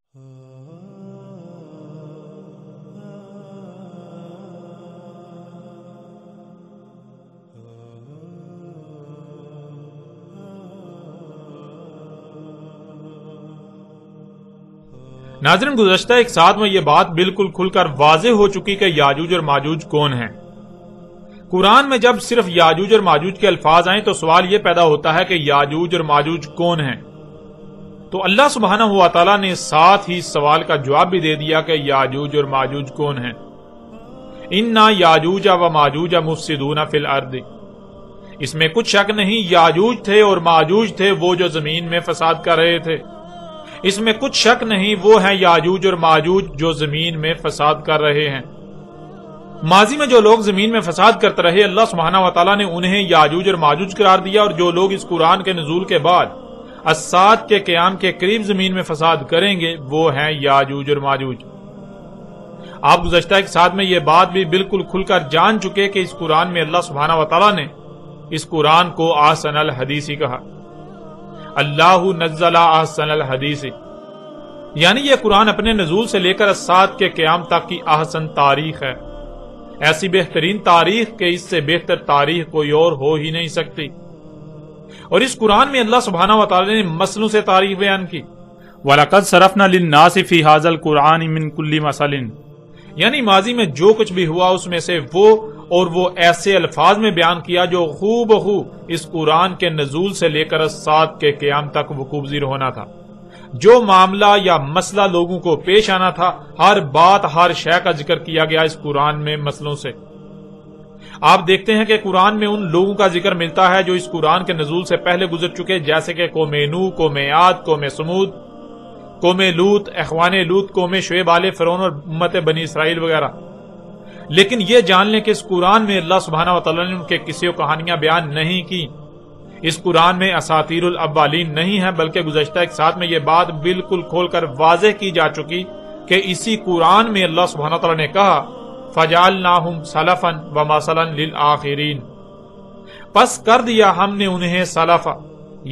ناظرین، گزشتہ ایک ساتھ میں یہ بات بالکل کھل کر واضح ہو چکی کہ یاجوج اور ماجوج کون ہیں۔ قرآن میں جب صرف یاجوج اور ماجوج کے الفاظ آئیں تو سوال یہ پیدا ہوتا ہے کہ یاجوج اور ماجوج کون ہیں؟ تو اللہ سبحانہ و تعالیٰ نے ساتھ ہی سوال کا جواب بھی دے دیا کہ یاجوج اور ماجوج کون ہیں۔ اِنَّا یاجوج و ماجوج مفسدون فی الارض، اس میں کچھ شک نہیں یاجوج تھے اور ماجوج تھے وہ جو زمین میں فساد کر رہے تھے۔ اس میں کچھ شک نہیں وہ ہیں یاجوج اور ماجوج جو زمین میں فساد کر رہے ہیں۔ ماضی میں جو لوگ زمین میں فساد کرتے رہے اللہ سبحانہ و تعالیٰ نے انہیں یاجوج اور ماجوج قرار دیا، اور جو لوگ اس قرآن کے نزول کے بعد الساعۃ کے قیام کے قریب زمین میں فساد کریں گے وہ ہیں یاجوج اور ماجوج۔ آپ گزشتہ ایک ساتھ میں یہ بات بھی بالکل کھل کر جان چکے کہ اس قرآن میں اللہ سبحانہ و تعالیٰ نے اس قرآن کو احسن الحدیث کہا۔ اللہ نزل احسن الحدیث، یعنی یہ قرآن اپنے نزول سے لے کر الساعۃ کے قیام تک کی احسن تاریخ ہے، ایسی بہترین تاریخ کہ اس سے بہتر تاریخ کوئی اور ہو ہی نہیں سکتی۔ اور اس قرآن میں اللہ سبحانہ و تعالی نے مسئلوں سے تاریخ بیان کی۔ وَلَقَدْ صَرَفْنَا لِلنَّاسِ فِي هَذَا الْقُرْآنِ مِنْ كُلِّ مَثَلٍ، یعنی ماضی میں جو کچھ بھی ہوا اس میں سے وہ ایسے الفاظ میں بیان کیا جو خوب اس قرآن کے نزول سے لے کر الساعۃ کے قیام تک وقوع پذیر ہونا تھا۔ جو معاملہ یا مسئلہ لوگوں کو پیش آنا تھا، ہر بات ہر شے کا ذکر کیا گیا اس قرآن میں مسئلوں سے۔ آپ دیکھتے ہیں کہ قرآن میں ان لوگوں کا ذکر ملتا ہے جو اس قرآن کے نزول سے پہلے گزر چکے، جیسے کہ قوم نوح، قوم عاد، قوم سمود، قوم لوط، اخوان لوط، قوم شعیب، آل فرعون اور امت بنی اسرائیل وغیرہ۔ لیکن یہ جان لیں کہ اس قرآن میں اللہ سبحانہ و تعالیٰ نے ان کے قصے و کہانیاں بیان نہیں کی۔ اس قرآن میں اساطیر الاولین نہیں ہے، بلکہ گزشتہ ایک ساتھ میں یہ بات بالکل کھول کر واضح کی جا چکی کہ اسی قرآن میں اللہ سبحانہ و تعالیٰ نے کہا فَجَعَلْنَاهُمْ سَلَفًا وَمَثَلًا لِلْآخِرِينَ، پس کر دیا ہم نے انہیں سلفا،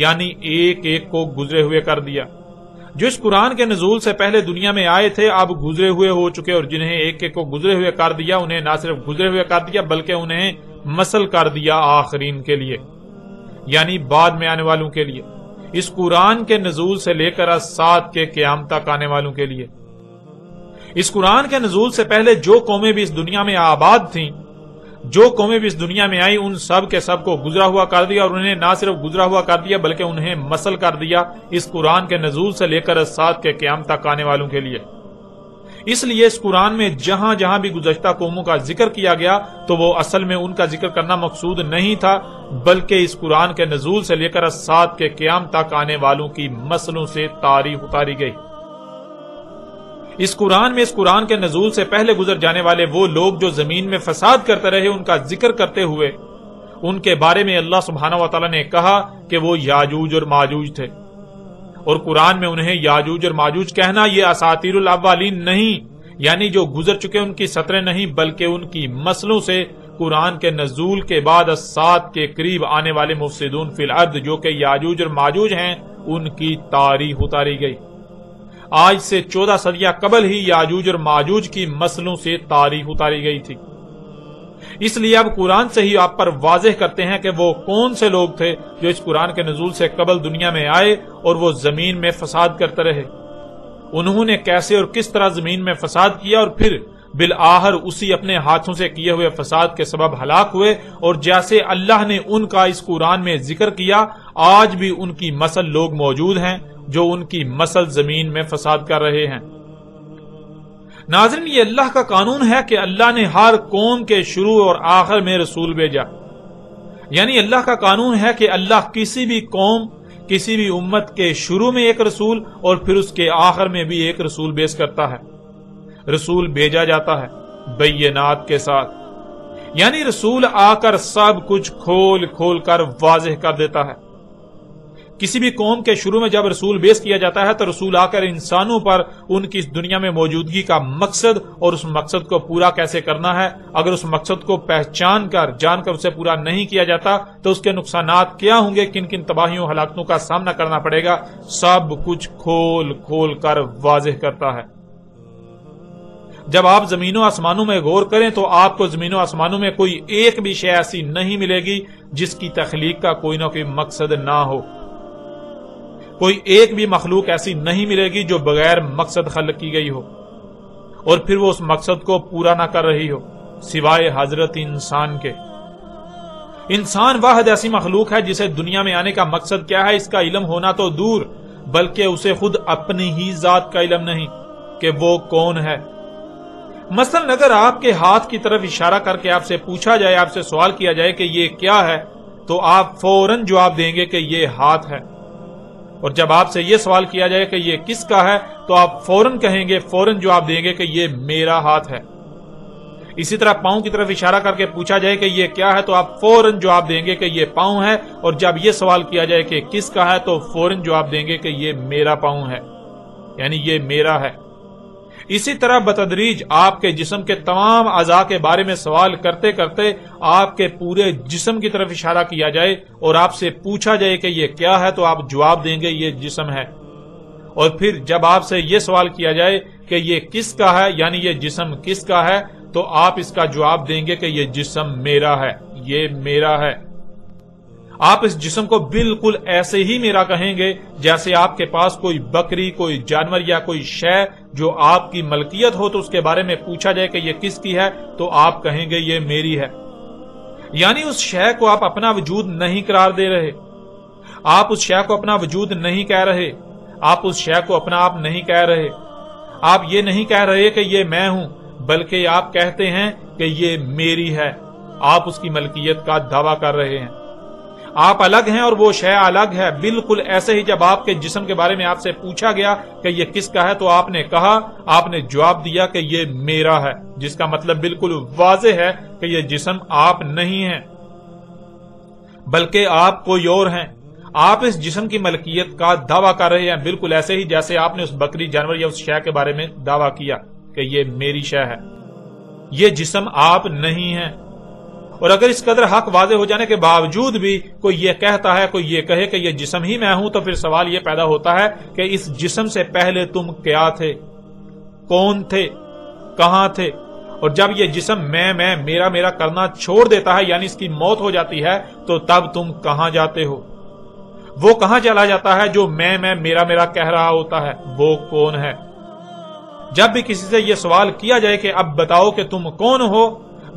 یعنی ایک ایک کو گزرے ہوئے کر دیا۔ جو اس قرآن کے نزول سے پہلے دنیا میں آئے تھے اب گزرے ہوئے ہو چکے، اور جنہیں ایک ایک کو گزرے ہوئے کر دیا انہیں نہ صرف گزرے ہوئے کر دیا بلکہ انہیں مثل کر دیا آخرین کے لیے، یعنی بعد میں آنے والوں کے لیے، اس قرآن کے نزول سے لے کر الساعۃ کے قیام تک آنے والوں کے لیے۔ اس قرآن کے نزول سے پہلے جو قومیں بھی اس دنیا میں آباد تھیں، جو قومیں بھی اس دنیا میں آئی، ان سب کے سب کو گزرا ہوا کر دیا، اور انہیں نہ صرف گزرا ہوا کر دیا بلکہ انہیں مثل کر دیا اس قرآن کے نزول سے لے کر الساعۃ کے قیام تک آنے والوں کے لیے۔ اس لیے اس قرآن میں جہاں جہاں بھی گزشتہ قوموں کا ذکر کیا گیا تو وہ اصل میں ان کا ذکر کرنا مقصود نہیں تھا، بلکہ اس قرآن کے نزول سے لے کر الساعۃ کے قیام تک آنے والوں کی مسلوں سے تاریخ اتاری گئی۔ اس قرآن میں اس قرآن کے نزول سے پہلے گزر جانے والے وہ لوگ جو زمین میں فساد کرتے رہے ان کا ذکر کرتے ہوئے ان کے بارے میں اللہ سبحانہ و تعالیٰ نے کہا کہ وہ یاجوج اور ماجوج تھے، اور قرآن میں انہیں یاجوج اور ماجوج کہنا یہ اساطیر الاولین نہیں، یعنی جو گزر چکے ان کی سطریں نہیں، بلکہ ان کی مسلوں سے قرآن کے نزول کے بعد الساعۃ کے قریب آنے والے مفسدون فی الارض جو کہ یاجوج اور ماجوج ہیں ان کی تاریخ اتاری گئی۔ آج سے 14 صدیاں قبل ہی یاجوج اور ماجوج کی مسلوں سے تاریخ اتاری گئی تھی۔ اس لیے اب قرآن سے ہی آپ پر واضح کرتے ہیں کہ وہ کون سے لوگ تھے جو اس قرآن کے نزول سے قبل دنیا میں آئے اور وہ زمین میں فساد کرتے رہے۔ انہوں نے کیسے اور کس طرح زمین میں فساد کیا اور پھر بالآخر اسی اپنے ہاتھوں سے کیے ہوئے فساد کے سبب ہلاک ہوئے، اور جیسے اللہ نے ان کا اس قرآن میں ذکر کیا آج بھی ان کی مسل لوگ موجود ہیں جو ان کی مسل زمین میں فساد کر رہے ہیں۔ ناظرین، یہ اللہ کا قانون ہے کہ اللہ نے ہر قوم کے شروع اور آخر میں رسول بھیجا، یعنی اللہ کا قانون ہے کہ اللہ کسی بھی قوم، کسی بھی امت کے شروع میں ایک رسول اور پھر اس کے آخر میں بھی ایک رسول پیش کرتا ہے۔ رسول بھیجا جاتا ہے بینات کے ساتھ، یعنی رسول آ کر سب کچھ کھول کھول کر واضح کر دیتا ہے۔ کسی بھی قوم کے شروع میں جب رسول بیس کیا جاتا ہے تو رسول آ کر انسانوں پر ان کی اس دنیا میں موجودگی کا مقصد اور اس مقصد کو پورا کیسے کرنا ہے، اگر اس مقصد کو پہچان کر جان کر اسے پورا نہیں کیا جاتا تو اس کے نقصانات کیا ہوں گے، کن کن تباہیوں ہلاکتوں کا سامنا کرنا پڑے گا، سب کچھ کھول کھول کر واضح کرتا ہے۔ جب آپ زمین و آسمانوں میں غور کریں تو آپ کو زمین و آسمانوں میں کوئی ایک بھی شے ایسی نہیں ملے گی جس کی تخلیق کا کوئی نہ کوئی مقصد نہ ہو، کوئی ایک بھی مخلوق ایسی نہیں ملے گی جو بغیر مقصد خلق کی گئی ہو اور پھر وہ اس مقصد کو پورا نہ کر رہی ہو، سوائے حضرت انسان کے۔ انسان واحد ایسی مخلوق ہے جسے دنیا میں آنے کا مقصد کیا ہے اس کا علم ہونا تو دور، بلکہ اسے خود اپنی ہی ذات کا علم نہیں کہ وہ کون ہے۔ مثلا اگر آپ کے ہاتھ کی طرف اشارہ کر کے آپ سے پوچھا جائے، آپ سے سوال کیا جائے کہ یہ کیا ہے، تو آپ فوراً جواب دیں گے کہ یہ ہاتھ ہے، اور جب آپ سے یہ سوال کیا جائے کہ یہ کس کا ہے تو آپ فوراً کہیں گے، فوراً جواب دیں گے کہ یہ میرا ہاتھ ہے۔ اسی طرح پاؤں کی طرف اشارہ کر کے پوچھا جائے کہ یہ کیا ہے تو آپ فوراً جواب دیں گے کہ یہ پاؤں ہے، اور جب یہ سوال کیا جائے کہ کس کا ہے تو فوراً جواب دیں گے کہ یہ میرا پاؤں ہے، یعنی یہ میرا ہے۔ اسی طرح بتدریج آپ کے جسم کے تمام اعضاء کے بارے میں سوال کرتے کرتے آپ کے پورے جسم کی طرف اشارہ کیا جائے اور آپ سے پوچھا جائے کہ یہ کیا ہے تو آپ جواب دیں گے یہ جسم ہے، اور پھر جب آپ سے یہ سوال کیا جائے کہ یہ کس کا ہے، یعنی یہ جسم کس کا ہے، تو آپ اس کا جواب دیں گے کہ یہ جسم میرا ہے، یہ میرا ہے۔ آپ اس جسم کو بالکل ایسے ہی میرا کہیں گے جیسے آپ کے پاس کوئی بکری، کوئی جانور یا کوئی شے جو آپ کی ملکیت ہو تو اس کے بارے میں پوچھا جائے کہ یہ کس کی ہے تو آپ کہیں گے یہ میری ہے، یعنی اس شے کو آپ اپنا وجود نہیں قرار دے رہے، آپ اس شے کو اپنا وجود نہیں کہہ رہے، آپ اس شے کو اپنا آپ نہیں کہہ رہے، آپ یہ نہیں کہہ رہے کہ یہ میں ہوں، بلکہ آپ کہتے ہیں کہ یہ میری ہے، آپ اس کی ملکیت کا دعویٰ کر رہے ہیں۔ آپ الگ ہیں اور وہ شے الگ ہے، بالکل ایسے ہی جب آپ کے جسم کے بارے میں آپ سے پوچھا گیا کہ یہ کس کا ہے تو آپ نے کہا، آپ نے جواب دیا کہ یہ میرا ہے، جس کا مطلب بالکل واضح ہے کہ یہ جسم آپ نہیں ہیں بلکہ آپ کوئی اور ہیں۔ آپ اس جسم کی ملکیت کا دعویٰ کر رہے ہیں، بالکل ایسے ہی جیسے آپ نے اس بکری، جانور یا اس شے کے بارے میں دعویٰ کیا کہ یہ میری شے ہے، یہ جسم آپ نہیں ہیں۔ اور اگر اس قدر حق واضح ہو جانے کے باوجود بھی کوئی یہ کہتا ہے، کوئی یہ کہے کہ یہ جسم ہی میں ہوں، تو پھر سوال یہ پیدا ہوتا ہے کہ اس جسم سے پہلے تم کیا تھے، کون تھے، کہاں تھے؟ اور جب یہ جسم میں میرا کرنا چھوڑ دیتا ہے، یعنی اس کی موت ہو جاتی ہے، تو تب تم کہاں جاتے ہو؟ وہ کہاں چلا جاتا ہے جو میں میرا کہہ رہا ہوتا ہے؟ وہ کون ہے؟ جب بھی کسی سے یہ سوال کیا جائے کہ اب بتاؤ کہ تم کون ہو،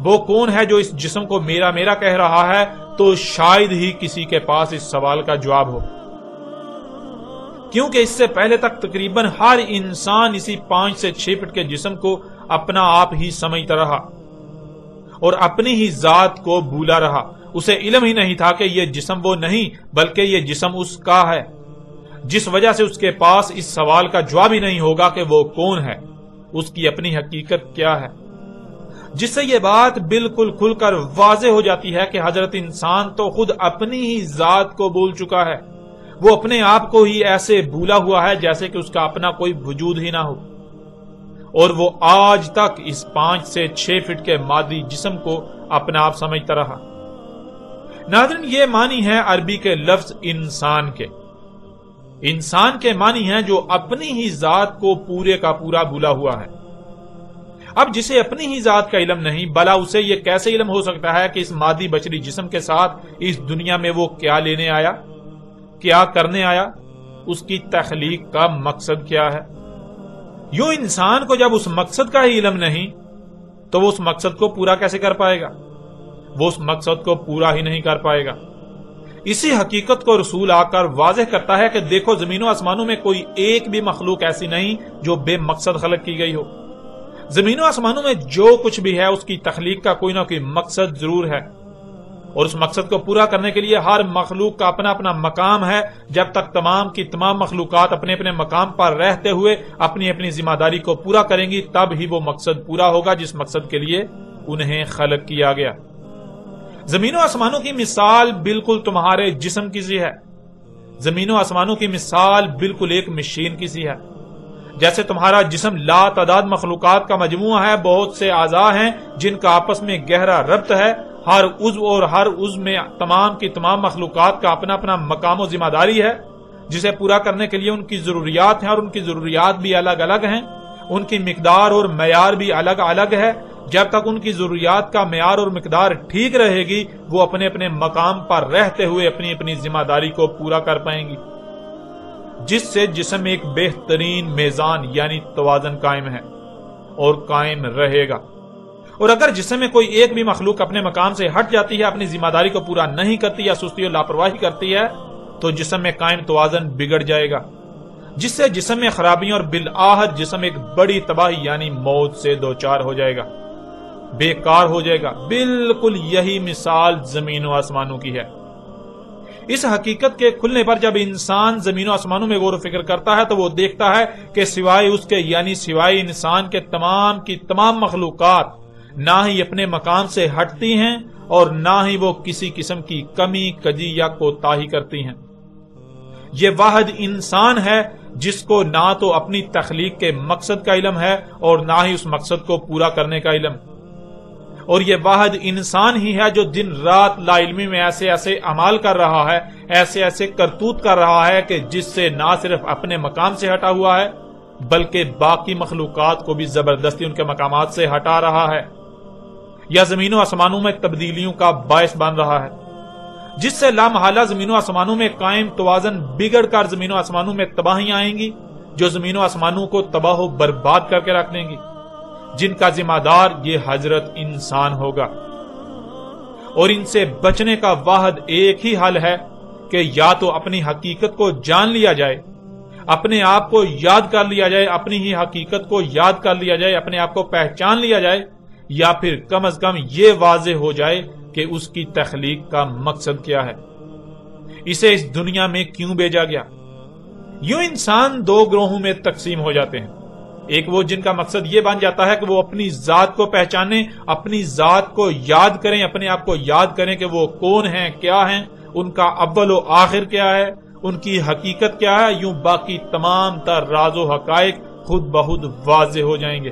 وہ کون ہے جو اس جسم کو میرا کہہ رہا ہے، تو شاید ہی کسی کے پاس اس سوال کا جواب ہو، کیونکہ اس سے پہلے تک تقریباً ہر انسان اسی 5 سے 6 فٹ کے جسم کو اپنا آپ ہی سمجھتا رہا اور اپنی ہی ذات کو بھولا رہا۔ اسے علم ہی نہیں تھا کہ یہ جسم وہ نہیں بلکہ یہ جسم اس کا ہے، جس وجہ سے اس کے پاس اس سوال کا جواب ہی نہیں ہوگا کہ وہ کون ہے، اس کی اپنی حقیقت کیا ہے، جس سے یہ بات بالکل کھل کر واضح ہو جاتی ہے کہ حضرت انسان تو خود اپنی ہی ذات کو بھول چکا ہے، وہ اپنے آپ کو ہی ایسے بھولا ہوا ہے جیسے کہ اس کا اپنا کوئی وجود ہی نہ ہو، اور وہ آج تک اس 5 سے 6 فٹ کے مادی جسم کو اپنا آپ سمجھتا رہا۔ ناظرین، یہ معنی ہے عربی کے لفظ انسان کے۔ انسان کے معنی ہے جو اپنی ہی ذات کو پورے کا پورا بھولا ہوا ہے۔ اب جسے اپنی ہی ذات کا علم نہیں، بلا اسے یہ کیسے علم ہو سکتا ہے کہ اس مادی بشری جسم کے ساتھ اس دنیا میں وہ کیا لینے آیا، کیا کرنے آیا، اس کی تخلیق کا مقصد کیا ہے؟ یوں انسان کو جب اس مقصد کا ہی علم نہیں تو وہ اس مقصد کو پورا کیسے کر پائے گا؟ وہ اس مقصد کو پورا ہی نہیں کر پائے گا۔ اسی حقیقت کو رسول آ کر واضح کرتا ہے کہ دیکھو، زمین و آسمانوں میں کوئی ایک بھی مخلوق ایسی نہیں جو بے مقصد خلق کی گئی ہو۔ زمین و آسمانوں میں جو کچھ بھی ہے اس کی تخلیق کا کوئی نہ کوئی مقصد ضرور ہے، اور اس مقصد کو پورا کرنے کے لیے ہر مخلوق کا اپنا اپنا مقام ہے۔ جب تک تمام کی تمام مخلوقات اپنے اپنے مقام پر رہتے ہوئے اپنی اپنی ذمہ داری کو پورا کریں گی، تب ہی وہ مقصد پورا ہوگا جس مقصد کے لیے انہیں خلق کیا گیا۔ زمین و آسمانوں کی مثال بالکل تمہارے جسم کی سی ہے۔ زمینوں آسمانوں کی مثال بالکل ایک مشین کی سی ہے. جیسے تمہارا جسم لا تعداد مخلوقات کا مجموعہ ہے، بہت سے اعضاء ہیں جن کا آپس میں گہرا ربط ہے، ہر عضو اور ہر عضو میں تمام کی تمام مخلوقات کا اپنا اپنا مقام و ذمہ داری ہے، جسے پورا کرنے کے لیے ان کی ضروریات ہیں، اور ان کی ضروریات بھی الگ الگ ہیں، ان کی مقدار اور معیار بھی الگ الگ ہے. جب تک ان کی ضروریات کا معیار اور مقدار ٹھیک رہے گی، وہ اپنے اپنے مقام پر رہتے ہوئے اپنی اپنی ذمہ داری کو پورا کر پائیں گی، جس سے جسم ایک بہترین میزان یعنی توازن قائم ہے اور قائم رہے گا. اور اگر جسم میں کوئی ایک بھی مخلوق اپنے مقام سے ہٹ جاتی ہے، اپنی ذمہ داری کو پورا نہیں کرتی یا سستی اور لاپرواہی کرتی ہے، تو جسم میں قائم توازن بگڑ جائے گا، جس سے جسم میں خرابیاں اور بالآخر جسم ایک بڑی تباہی یعنی موت سے دوچار ہو جائے گا، بیکار ہو جائے گا. بالکل یہی مثال زمین و آسمانوں کی ہے. اس حقیقت کے کھلنے پر جب انسان زمین و آسمانوں میں غور و فکر کرتا ہے تو وہ دیکھتا ہے کہ سوائے اس کے یعنی سوائے انسان کے تمام کی تمام مخلوقات نہ ہی اپنے مقام سے ہٹتی ہیں اور نہ ہی وہ کسی قسم کی کمی کجی یا کوتاہی کرتی ہیں. یہ واحد انسان ہے جس کو نہ تو اپنی تخلیق کے مقصد کا علم ہے اور نہ ہی اس مقصد کو پورا کرنے کا علم. اور یہ واحد انسان ہی ہے جو دن رات لا علمی میں ایسے ایسے عمال کر رہا ہے، ایسے ایسے کرتوت کر رہا ہے کہ جس سے نہ صرف اپنے مقام سے ہٹا ہوا ہے بلکہ باقی مخلوقات کو بھی زبردستی ان کے مقامات سے ہٹا رہا ہے، یا زمین و آسمانوں میں تبدیلیوں کا باعث بن رہا ہے، جس سے لامحالہ زمین و آسمانوں میں قائم توازن بگڑ کر زمین و آسمانوں میں تباہیاں آئیں گی جو زمین و آسمانوں کو تباہ و برباد کر کے رکھ دیں گی، جن کا ذمہ دار یہ حضرت انسان ہوگا. اور ان سے بچنے کا واحد ایک ہی حل ہے کہ یا تو اپنی حقیقت کو جان لیا جائے، اپنے آپ کو یاد کر لیا جائے، اپنی ہی حقیقت کو یاد کر لیا جائے، اپنے آپ کو پہچان لیا جائے، یا پھر کم از کم یہ واضح ہو جائے کہ اس کی تخلیق کا مقصد کیا ہے، اسے اس دنیا میں کیوں بھیجا گیا. یوں انسان دو گروہوں میں تقسیم ہو جاتے ہیں. ایک وہ جن کا مقصد یہ بن جاتا ہے کہ وہ اپنی ذات کو پہچانیں، اپنی ذات کو یاد کریں، اپنے آپ کو یاد کریں کہ وہ کون ہیں، کیا ہیں، ان کا اول و آخر کیا ہے، ان کی حقیقت کیا ہے. یوں باقی تمام تر راز و حقائق خود بخود واضح ہو جائیں گے.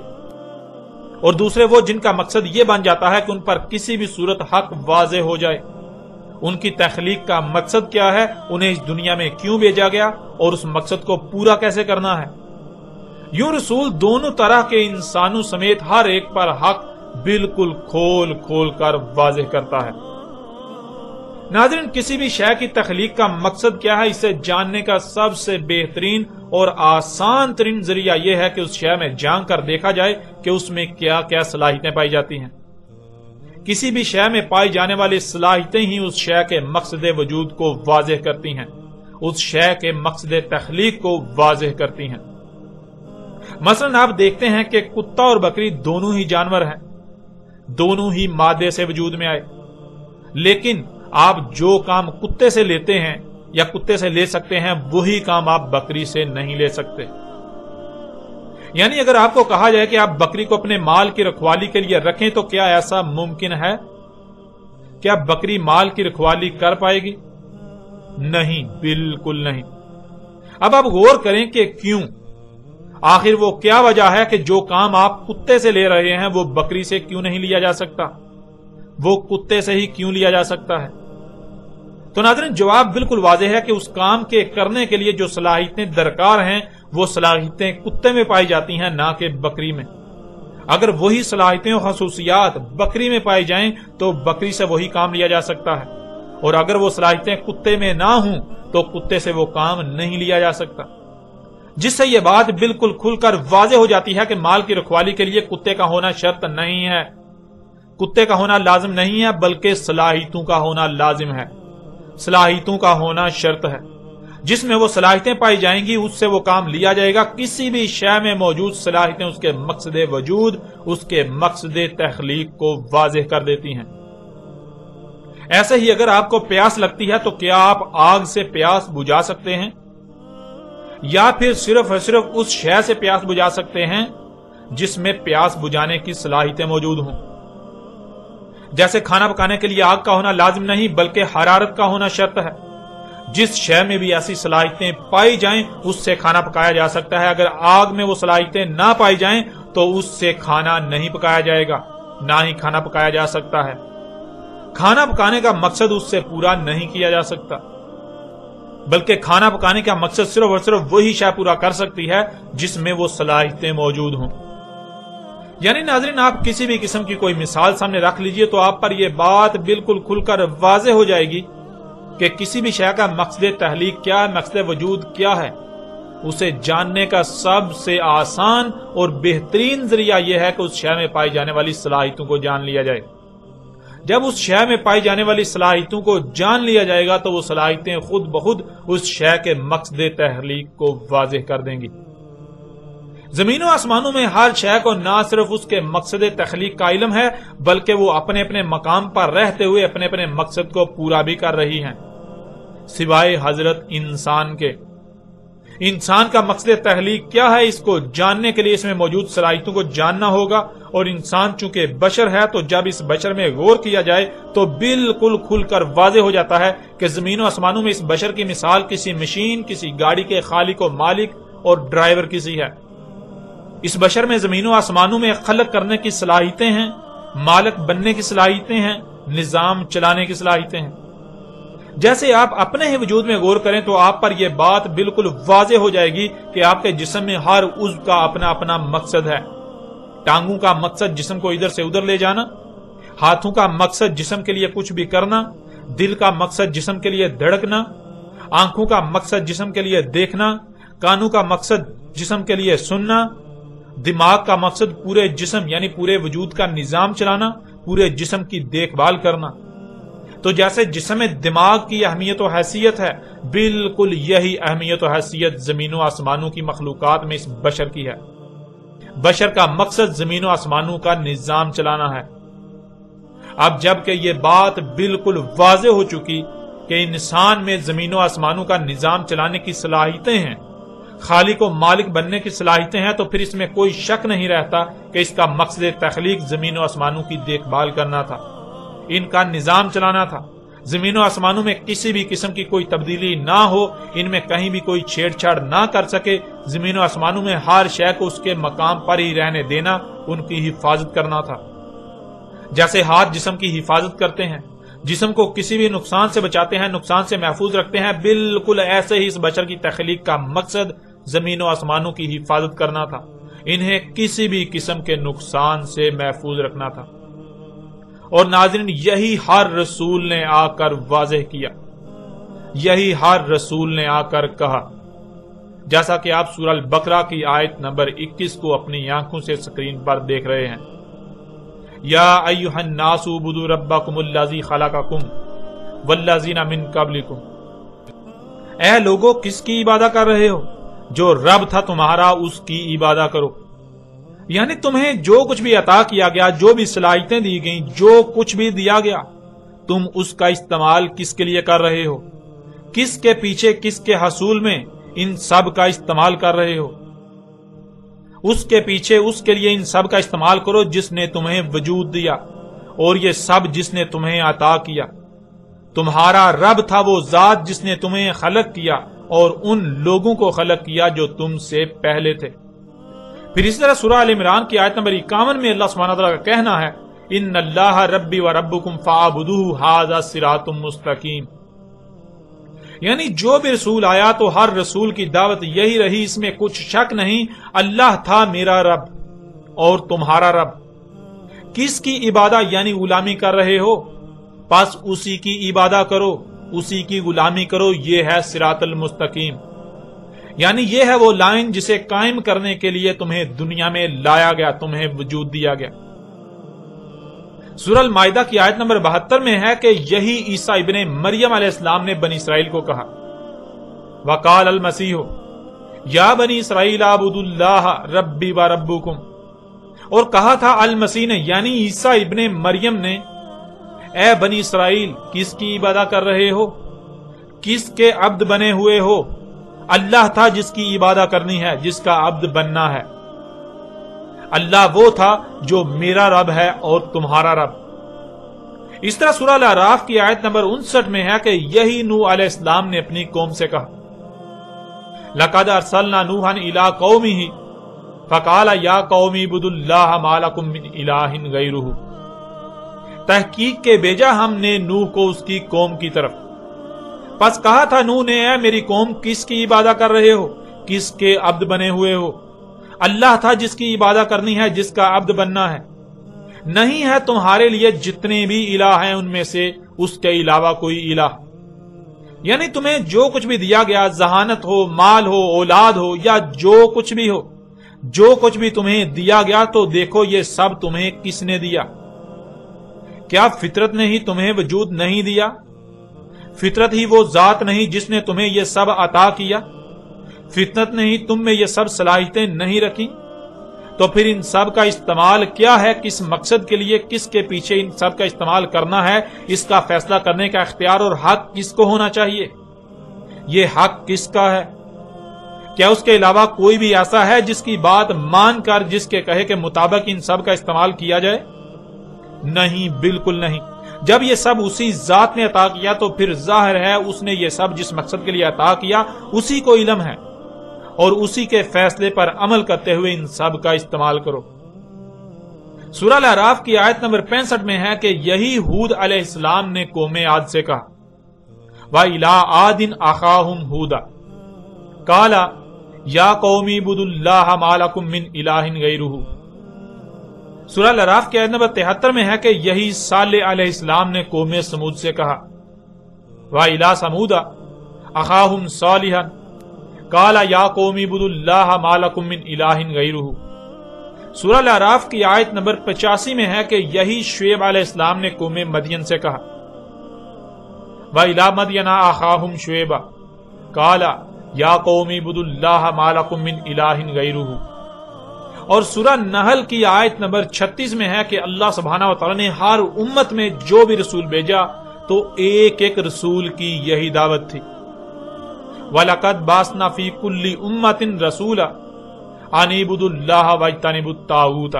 اور دوسرے وہ جن کا مقصد یہ بن جاتا ہے کہ ان پر کسی بھی صورت حق واضح ہو جائے، ان کی تخلیق کا مقصد کیا ہے، انہیں اس دنیا میں کیوں بھیجا گیا اور اس مقصد کو پورا کیسے کرنا ہے. یوں رسول دونوں طرح کے انسانوں سمیت ہر ایک پر حق بالکل کھول کھول کر واضح کرتا ہے. ناظرین، کسی بھی شے کی تخلیق کا مقصد کیا ہے، اسے جاننے کا سب سے بہترین اور آسان ترین ذریعہ یہ ہے کہ اس شے میں جان کر دیکھا جائے کہ اس میں کیا کیا صلاحیتیں پائی جاتی ہیں. کسی بھی شے میں پائی جانے والی صلاحیتیں ہی اس شے کے مقصد وجود کو واضح کرتی ہیں، اس شے کے مقصد تخلیق کو واضح کرتی ہیں. مثلا آپ دیکھتے ہیں کہ کتا اور بکری دونوں ہی جانور ہیں، دونوں ہی مادے سے وجود میں آئے، لیکن آپ جو کام کتے سے لیتے ہیں یا کتے سے لے سکتے ہیں وہی کام آپ بکری سے نہیں لے سکتے. یعنی اگر آپ کو کہا جائے کہ آپ بکری کو اپنے مال کی رکھوالی کے لیے رکھیں تو کیا ایسا ممکن ہے؟ کیا بکری مال کی رکھوالی کر پائے گی؟ نہیں، بالکل نہیں. اب آپ غور کریں کہ کیوں؟ آخر وہ کیا وجہ ہے کہ جو کام آپ کتے سے لے رہے ہیں وہ بکری سے کیوں نہیں لیا جا سکتا، وہ کتے سے ہی کیوں لیا جا سکتا ہے؟ تو ناظرین، جواب بالکل واضح ہے کہ اس کام کے کرنے کے لیے جو صلاحیتیں درکار ہیں وہ صلاحیتیں کتے میں پائی جاتی ہیں، نہ کہ بکری میں. اگر وہی صلاحیتیں اور خصوصیات بکری میں پائی جائیں تو بکری سے وہی کام لیا جا سکتا ہے، اور اگر وہ صلاحیتیں کتے میں نہ ہوں تو کتے سے وہ کام نہیں لیا جا سکتا. جس سے یہ بات بالکل کھل کر واضح ہو جاتی ہے کہ مال کی رکھوالی کے لیے کتے کا ہونا شرط نہیں ہے، کتے کا ہونا لازم نہیں ہے، بلکہ صلاحیتوں کا ہونا لازم ہے، صلاحیتوں کا ہونا شرط ہے. جس میں وہ صلاحیتیں پائی جائیں گی اس سے وہ کام لیا جائے گا. کسی بھی شے میں موجود صلاحیتیں اس کے مقصد وجود، اس کے مقصد تخلیق کو واضح کر دیتی ہیں. ایسے ہی اگر آپ کو پیاس لگتی ہے تو کیا آپ آگ سے پیاس بجھا سکتے ہیں، یا پھر صرف اور صرف اس شے سے پیاس بجھا سکتے ہیں جس میں پیاس بجھانے کی صلاحیتیں موجود ہوں؟ جیسے کھانا پکانے کے لیے آگ کا ہونا لازم نہیں بلکہ حرارت کا ہونا شرط ہے، جس شے میں بھی ایسی صلاحیتیں پائی جائیں اس سے کھانا پکایا جا سکتا ہے. اگر آگ میں وہ صلاحیتیں نہ پائی جائیں تو اس سے کھانا نہیں پکایا جائے گا، نہ ہی کھانا پکایا جا سکتا ہے. کھانا پکانے کا مقصد اس سے پورا نہیں کیا جا سکتا، بلکہ کھانا پکانے کا مقصد صرف اور صرف وہی شے پورا کر سکتی ہے جس میں وہ صلاحیتیں موجود ہوں. یعنی ناظرین، آپ کسی بھی قسم کی کوئی مثال سامنے رکھ لیجئے تو آپ پر یہ بات بالکل کھل کر واضح ہو جائے گی کہ کسی بھی شے کا مقصد تخلیق کیا ہے، مقصد وجود کیا ہے. اسے جاننے کا سب سے آسان اور بہترین ذریعہ یہ ہے کہ اس شے میں پائی جانے والی صلاحیتوں کو جان لیا جائے. جب اس شے میں پائی جانے والی صلاحیتوں کو جان لیا جائے گا تو وہ صلاحیتیں خود بخود اس شے کے مقصد تخلیق کو واضح کر دیں گی. زمین و آسمانوں میں ہر شے کو نہ صرف اس کے مقصد تخلیق کا علم ہے بلکہ وہ اپنے اپنے مقام پر رہتے ہوئے اپنے اپنے مقصد کو پورا بھی کر رہی ہیں، سوائے حضرت انسان کے. انسان کا مقصد تخلیق کیا ہے، اس کو جاننے کے لیے اس میں موجود صلاحیتوں کو جاننا ہوگا. اور انسان چونکہ بشر ہے تو جب اس بشر میں غور کیا جائے تو بالکل کھل کر واضح ہو جاتا ہے کہ زمین و آسمانوں میں اس بشر کی مثال کسی مشین، کسی گاڑی کے خالق و مالک اور ڈرائیور کسی ہے. اس بشر میں زمین و آسمانوں میں خلق کرنے کی صلاحیتیں ہیں، مالک بننے کی صلاحیتیں ہیں، نظام چلانے کی صلاحیتیں ہیں. جیسے آپ اپنے ہی وجود میں غور کریں تو آپ پر یہ بات بالکل واضح ہو جائے گی کہ آپ کے جسم میں ہر عضو کا اپنا اپنا مقصد ہے. ٹانگوں کا مقصد جسم کو ادھر سے ادھر لے جانا، ہاتھوں کا مقصد جسم کے لیے کچھ بھی کرنا، دل کا مقصد جسم کے لیے دھڑکنا، آنکھوں کا مقصد جسم کے لیے دیکھنا، کانوں کا مقصد جسم کے لیے سننا، دماغ کا مقصد پورے جسم یعنی پورے وجود کا نظام چلانا، پورے جسم کی دیکھ بھال کرنا. تو جیسے جسم میں دماغ کی اہمیت و حیثیت ہے، بالکل یہی اہمیت و حیثیت زمین و آسمانوں کی مخلوقات میں اس بشر کی ہے. بشر کا مقصد زمین و آسمانوں کا نظام چلانا ہے. اب جب کہ یہ بات بالکل واضح ہو چکی کہ انسان میں زمین و آسمانوں کا نظام چلانے کی صلاحیتیں ہیں، خالق و مالک بننے کی صلاحیتیں ہیں، تو پھر اس میں کوئی شک نہیں رہتا کہ اس کا مقصد تخلیق زمین و آسمانوں کی دیکھ بھال کرنا تھا، ان کا نظام چلانا تھا. زمین و آسمانوں میں کسی بھی قسم کی کوئی تبدیلی نہ ہو، ان میں کہیں بھی کوئی چھیڑ چھاڑ نہ کر سکے. زمین و آسمانوں میں ہر شے کو اس کے مقام پر ہی رہنے دینا، ان کی حفاظت کرنا تھا. جیسے ہاتھ جسم کی حفاظت کرتے ہیں، جسم کو کسی بھی نقصان سے بچاتے ہیں، نقصان سے محفوظ رکھتے ہیں، بالکل ایسے ہی اس بشر کی تخلیق کا مقصد زمین و آسمانوں کی حفاظت کرنا تھا، انہیں کسی بھی قسم کے نقصان سے محفوظ رکھنا تھا. اور ناظرین، یہی ہر رسول نے آ کر واضح کیا، یہی ہر رسول نے آ کر کہا، جیسا کہ آپ سورہ البقرہ کی آیت نمبر 21 کو اپنی آنکھوں سے سکرین پر دیکھ رہے ہیں. یا ایھا الناس اعبدوا ربکم الذی خلقکم والذین من قبلکم. اے لوگو، کس کی عبادت کر رہے ہو؟ جو رب تھا تمہارا اس کی عبادت کرو. یعنی تمہیں جو کچھ بھی عطا کیا گیا، جو بھی صلاحیتیں دی گئیں، جو کچھ بھی دیا گیا، تم اس کا استعمال کس کے لیے کر رہے ہو؟ کس کے پیچھے، کس کے حصول میں ان سب کا استعمال کر رہے ہو؟ اس کے پیچھے، اس کے لیے ان سب کا استعمال کرو جس نے تمہیں وجود دیا، اور یہ سب جس نے تمہیں عطا کیا. تمہارا رب تھا وہ ذات جس نے تمہیں خلق کیا اور ان لوگوں کو خلق کیا جو تم سے پہلے تھے. پھر اسی طرح سورہ ال عمران کی آیت نمبر 51 میں اللہ سبحانہ وتعالی کا کہنا ہے، ان اللہ ربی و ربکم فاعبدوہ ھذا صراط مستقیم. یعنی جو بھی رسول آیا تو ہر رسول کی دعوت یہی رہی، اس میں کچھ شک نہیں، اللہ تھا میرا رب اور تمہارا رب. کس کی عبادت یعنی غلامی کر رہے ہو؟ پس اسی کی عبادت کرو، اسی کی غلامی کرو. یہ ہے صراط المستقیم، یعنی یہ ہے وہ لائن جسے قائم کرنے کے لیے تمہیں دنیا میں لایا گیا، تمہیں وجود دیا گیا. سورہ المائدہ کی آیت نمبر 72 میں ہے کہ یہی عیسیٰ ابن مریم علیہ السلام نے بنی اسرائیل کو کہا، وقال المسیح یا بنی اسرائیل اعبدوا اللہ ربی و ربکم. اور کہا تھا المسیح نے یعنی عیسیٰ ابن مریم نے، اے بنی اسرائیل، کس کی عبادت کر رہے ہو؟ کس کے عبد بنے ہوئے ہو؟ اللہ تھا جس کی عبادت کرنی ہے، جس کا عبد بننا ہے. اللہ وہ تھا جو میرا رب ہے اور تمہارا رب. اس طرح سورہ الاعراف کی آیت نمبر 59 میں ہے کہ یہی نوح علیہ السلام نے اپنی قوم سے کہا لَقَدْ أَرْسَلْنَا نُوحًا إِلَىٰ قَوْمِهِ فَقَالَ يَا قَوْمِ اعْبُدُوا اللَّهَ مَا لَكُم مِّنْ إِلَٰهٍ غَيْرُهُ تحقیق کے بھیجا ہم نے نوح کو اس کی قوم کی طرف، پس کہا تھا نوح نے اے میری قوم کس کی عبادت کر رہے ہو، کس کے عبد بنے ہوئے ہو؟ اللہ تھا جس کی عبادت کرنی ہے، جس کا عبد بننا ہے، نہیں ہے تمہارے لیے جتنے بھی الہ ہیں ان میں سے اس کے علاوہ کوئی الہ۔ یعنی تمہیں جو کچھ بھی دیا گیا، ذہانت ہو، مال ہو، اولاد ہو، یا جو کچھ بھی ہو، جو کچھ بھی تمہیں دیا گیا تو دیکھو یہ سب تمہیں کس نے دیا؟ کیا فطرت نے ہی تمہیں وجود نہیں دیا؟ فطرت ہی وہ ذات نہیں جس نے تمہیں یہ سب عطا کیا؟ فطرت نے ہی تم میں یہ سب صلاحیتیں نہیں رکھی؟ تو پھر ان سب کا استعمال کیا ہے، کس مقصد کے لیے، کس کے پیچھے ان سب کا استعمال کرنا ہے، اس کا فیصلہ کرنے کا اختیار اور حق کس کو ہونا چاہیے؟ یہ حق کس کا ہے؟ کیا اس کے علاوہ کوئی بھی ایسا ہے جس کی بات مان کر جس کے کہے کے مطابق ان سب کا استعمال کیا جائے؟ نہیں، بالکل نہیں۔ جب یہ سب اسی ذات نے عطا کیا تو پھر ظاہر ہے اس نے یہ سب جس مقصد کے لیے عطا کیا اسی کو علم ہے، اور اسی کے فیصلے پر عمل کرتے ہوئے ان سب کا استعمال کرو۔ سورہ الاعراف کی آیت نمبر 65 میں ہے کہ یہی ہود علیہ السلام نے قوم عاد سے کہا وَإِلَىٰ عَادٍ أَخَاهُمْ هُودًا قَالَ يَا قَوْمِ اعْبُدُوا اللَّهَ مَا لَكُم مِّنْ إِلَٰهٍ غَيْرُهُ۔ سورہ الاعراف کی آیت نمبر 73 میں ہے کہ یہی صالح علیہ السلام نے قوم سمود سے کہا وَإِلَىٰ ثَمُودَ أَخَاهُمْ صَالِحًا قَالَ يَا قَوْمِ اعْبُدُوا اللَّهَ مَا لَكُم مِّنْ إِلَٰهٍ غَيْرُهُ۔ سورہ الاعراف کی آیت نمبر 85 میں ہے کہ یہی شعیب علیہ السلام نے قوم مدین سے کہا وَإِلَىٰ مَدْيَنَ أَخَاهُمْ شُعَيْبًا قَالَ يَا قَوْمِ اعْبُدُوا اللَّهَ مَا لَكُم مِّنْ إِلَٰهٍ غَيْرُهُ۔ اور سورہ نحل کی آیت نمبر 36 میں ہے کہ اللہ سبحانہ و تعالیٰ نے ہر امت میں جو بھی رسول بھیجا تو ایک ایک رسول کی یہی دعوت تھی وَلَقَدْ بَعَثْنَا فِي كُلِّ أُمَّةٍ رَسُولًا أَنِ اعْبُدُوا اللَّهَ وَاجْتَنِبُوا الطَّاغُوتَ۔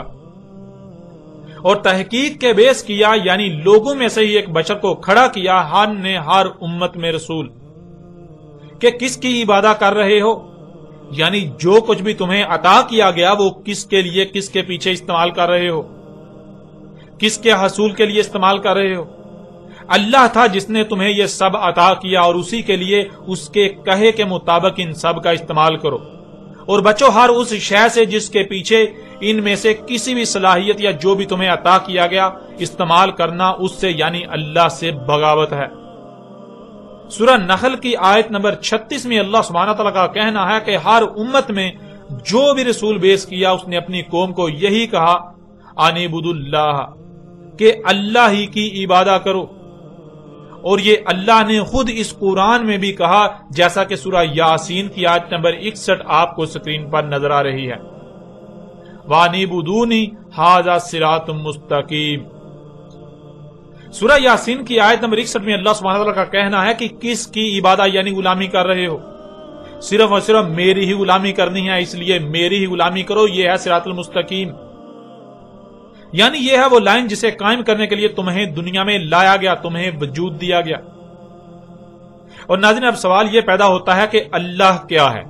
اور تحقیق کے بیس کیا، یعنی لوگوں میں سے ہی ایک بشر کو کھڑا کیا ہم نے ہر امت میں رسول کہ کس کی عبادت کر رہے ہو، یعنی جو کچھ بھی تمہیں عطا کیا گیا وہ کس کے لیے، کس کے پیچھے استعمال کر رہے ہو، کس کے حصول کے لیے استعمال کر رہے ہو؟ اللہ تھا جس نے تمہیں یہ سب عطا کیا اور اسی کے لیے اس کے کہے کے مطابق ان سب کا استعمال کرو، اور بچو ہر اس شے سے جس کے پیچھے ان میں سے کسی بھی صلاحیت یا جو بھی تمہیں عطا کیا گیا استعمال کرنا اس سے یعنی اللہ سے بغاوت ہے۔ سورہ نحل کی آیت نمبر 36 میں اللہ سبحانہ تعالیٰ کا کہنا ہے کہ ہر امت میں جو بھی رسول بیس کیا اس نے اپنی قوم کو یہی کہا ان اعبدوا اللہ، کہ اللہ ہی کی عبادت کرو، اور یہ اللہ نے خود اس قرآن میں بھی کہا جیسا کہ سورہ یاسین کی آیت نمبر 61 آپ کو سکرین پر نظر آ رہی ہے وَأَنِعْبُدُونِي هَٰذَا صِرَاطٌ مُسْتَقِيمٌ۔ سورہ یاسین کی آیت نمبر 61 میں اللہ سبحانہ وتعالیٰ کا کہنا ہے کہ کس کی عبادت یعنی غلامی کر رہے ہو، صرف اور صرف میری ہی غلامی کرنی ہے، اس لیے میری ہی غلامی کرو، یہ ہے صراط المستقیم، یعنی یہ ہے وہ لائن جسے قائم کرنے کے لیے تمہیں دنیا میں لایا گیا، تمہیں وجود دیا گیا۔ اور ناظرین اب سوال یہ پیدا ہوتا ہے کہ اللہ کیا ہے،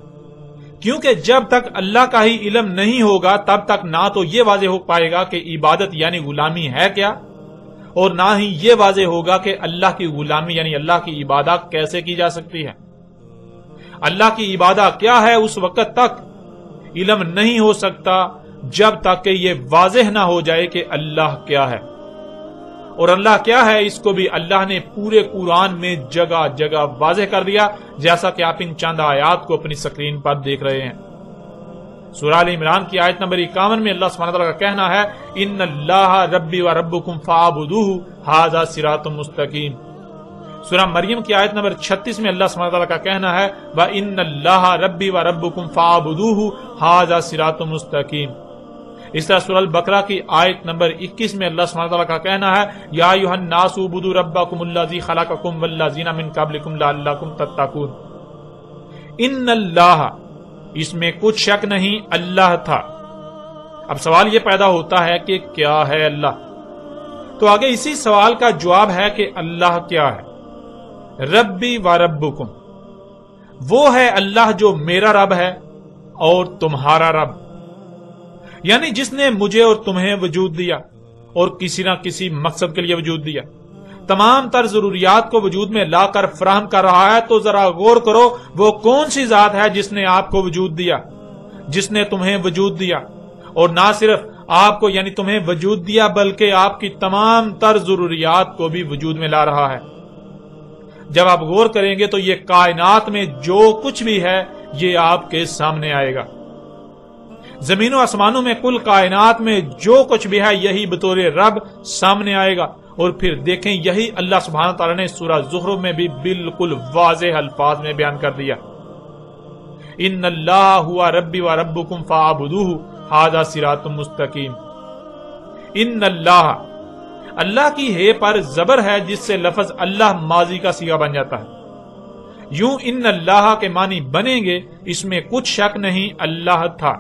کیونکہ جب تک اللہ کا ہی علم نہیں ہوگا تب تک نہ تو یہ واضح ہو پائے گا کہ عبادت یعنی غلامی ہے کیا، اور نہ ہی یہ واضح ہوگا کہ اللہ کی غلامی یعنی اللہ کی عبادت کیسے کی جا سکتی ہے۔ اللہ کی عبادت کیا ہے اس وقت تک علم نہیں ہو سکتا جب تک کہ یہ واضح نہ ہو جائے کہ اللہ کیا ہے، اور اللہ کیا ہے اس کو بھی اللہ نے پورے قرآن میں جگہ جگہ واضح کر دیا، جیسا کہ آپ ان چند آیات کو اپنی سکرین پر دیکھ رہے ہیں۔ سورہ آل عمران کی آیت نمبر 51 میں اللہ سبحانہ تعالیٰ کا کہنا ہے ان اللہ ربی و ربکم فاعبدوہ ھذا صراط مستقیم۔ سورہ مریم کی آیت نمبر 36 میں اللہ سبحانہ تعالیٰ کا کہنا ہے وَإِنَّ اللَّهَ رَبِّي وَرَبُّكُمْ فَاعْبُدُوهُ ھذا صراط مستقیم۔ اس طرح سورہ البقرہ کی آیت نمبر 21 میں اللہ سبحانہ تعالیٰ کا کہنا ہے یا ایھا الناس اعبدوا ربکم الذی خلقکم والذین من قبلکم لعلکم تتقون۔ ان اللہ، اس میں کچھ شک نہیں اللہ تھا۔ اب سوال یہ پیدا ہوتا ہے کہ کیا ہے اللہ؟ تو آگے اسی سوال کا جواب ہے کہ اللہ کیا ہے؟ ربی و ربکم، وہ ہے اللہ جو میرا رب ہے اور تمہارا رب، یعنی جس نے مجھے اور تمہیں وجود دیا اور کسی نہ کسی مقصد کے لیے وجود دیا، تمام تر ضروریات کو وجود میں لا کر فراہم کر رہا ہے۔ تو ذرا غور کرو وہ کون سی ذات ہے جس نے آپ کو وجود دیا، جس نے تمہیں وجود دیا، اور نہ صرف آپ کو یعنی تمہیں وجود دیا بلکہ آپ کی تمام تر ضروریات کو بھی وجود میں لا رہا ہے۔ جب آپ غور کریں گے تو یہ کائنات میں جو کچھ بھی ہے یہ آپ کے سامنے آئے گا۔ زمین و آسمانوں میں کل کائنات میں جو کچھ بھی ہے یہی بطور رب سامنے آئے گا، اور پھر دیکھیں یہی اللہ سبحانہ تعالیٰ نے سورہ زخرف میں بھی بالکل واضح الفاظ میں بیان کر دیا، ان اللہ ہوا ربی و ربکم فاعبدوہ ھذا صراط مستقیم۔ ان اللہ کی ہے پر زبر ہے جس سے لفظ اللہ ماضی کا صیغہ بن جاتا ہے۔ یوں ان اللہ کے معنی بنیں گے، اس میں کچھ شک نہیں اللہ تھا۔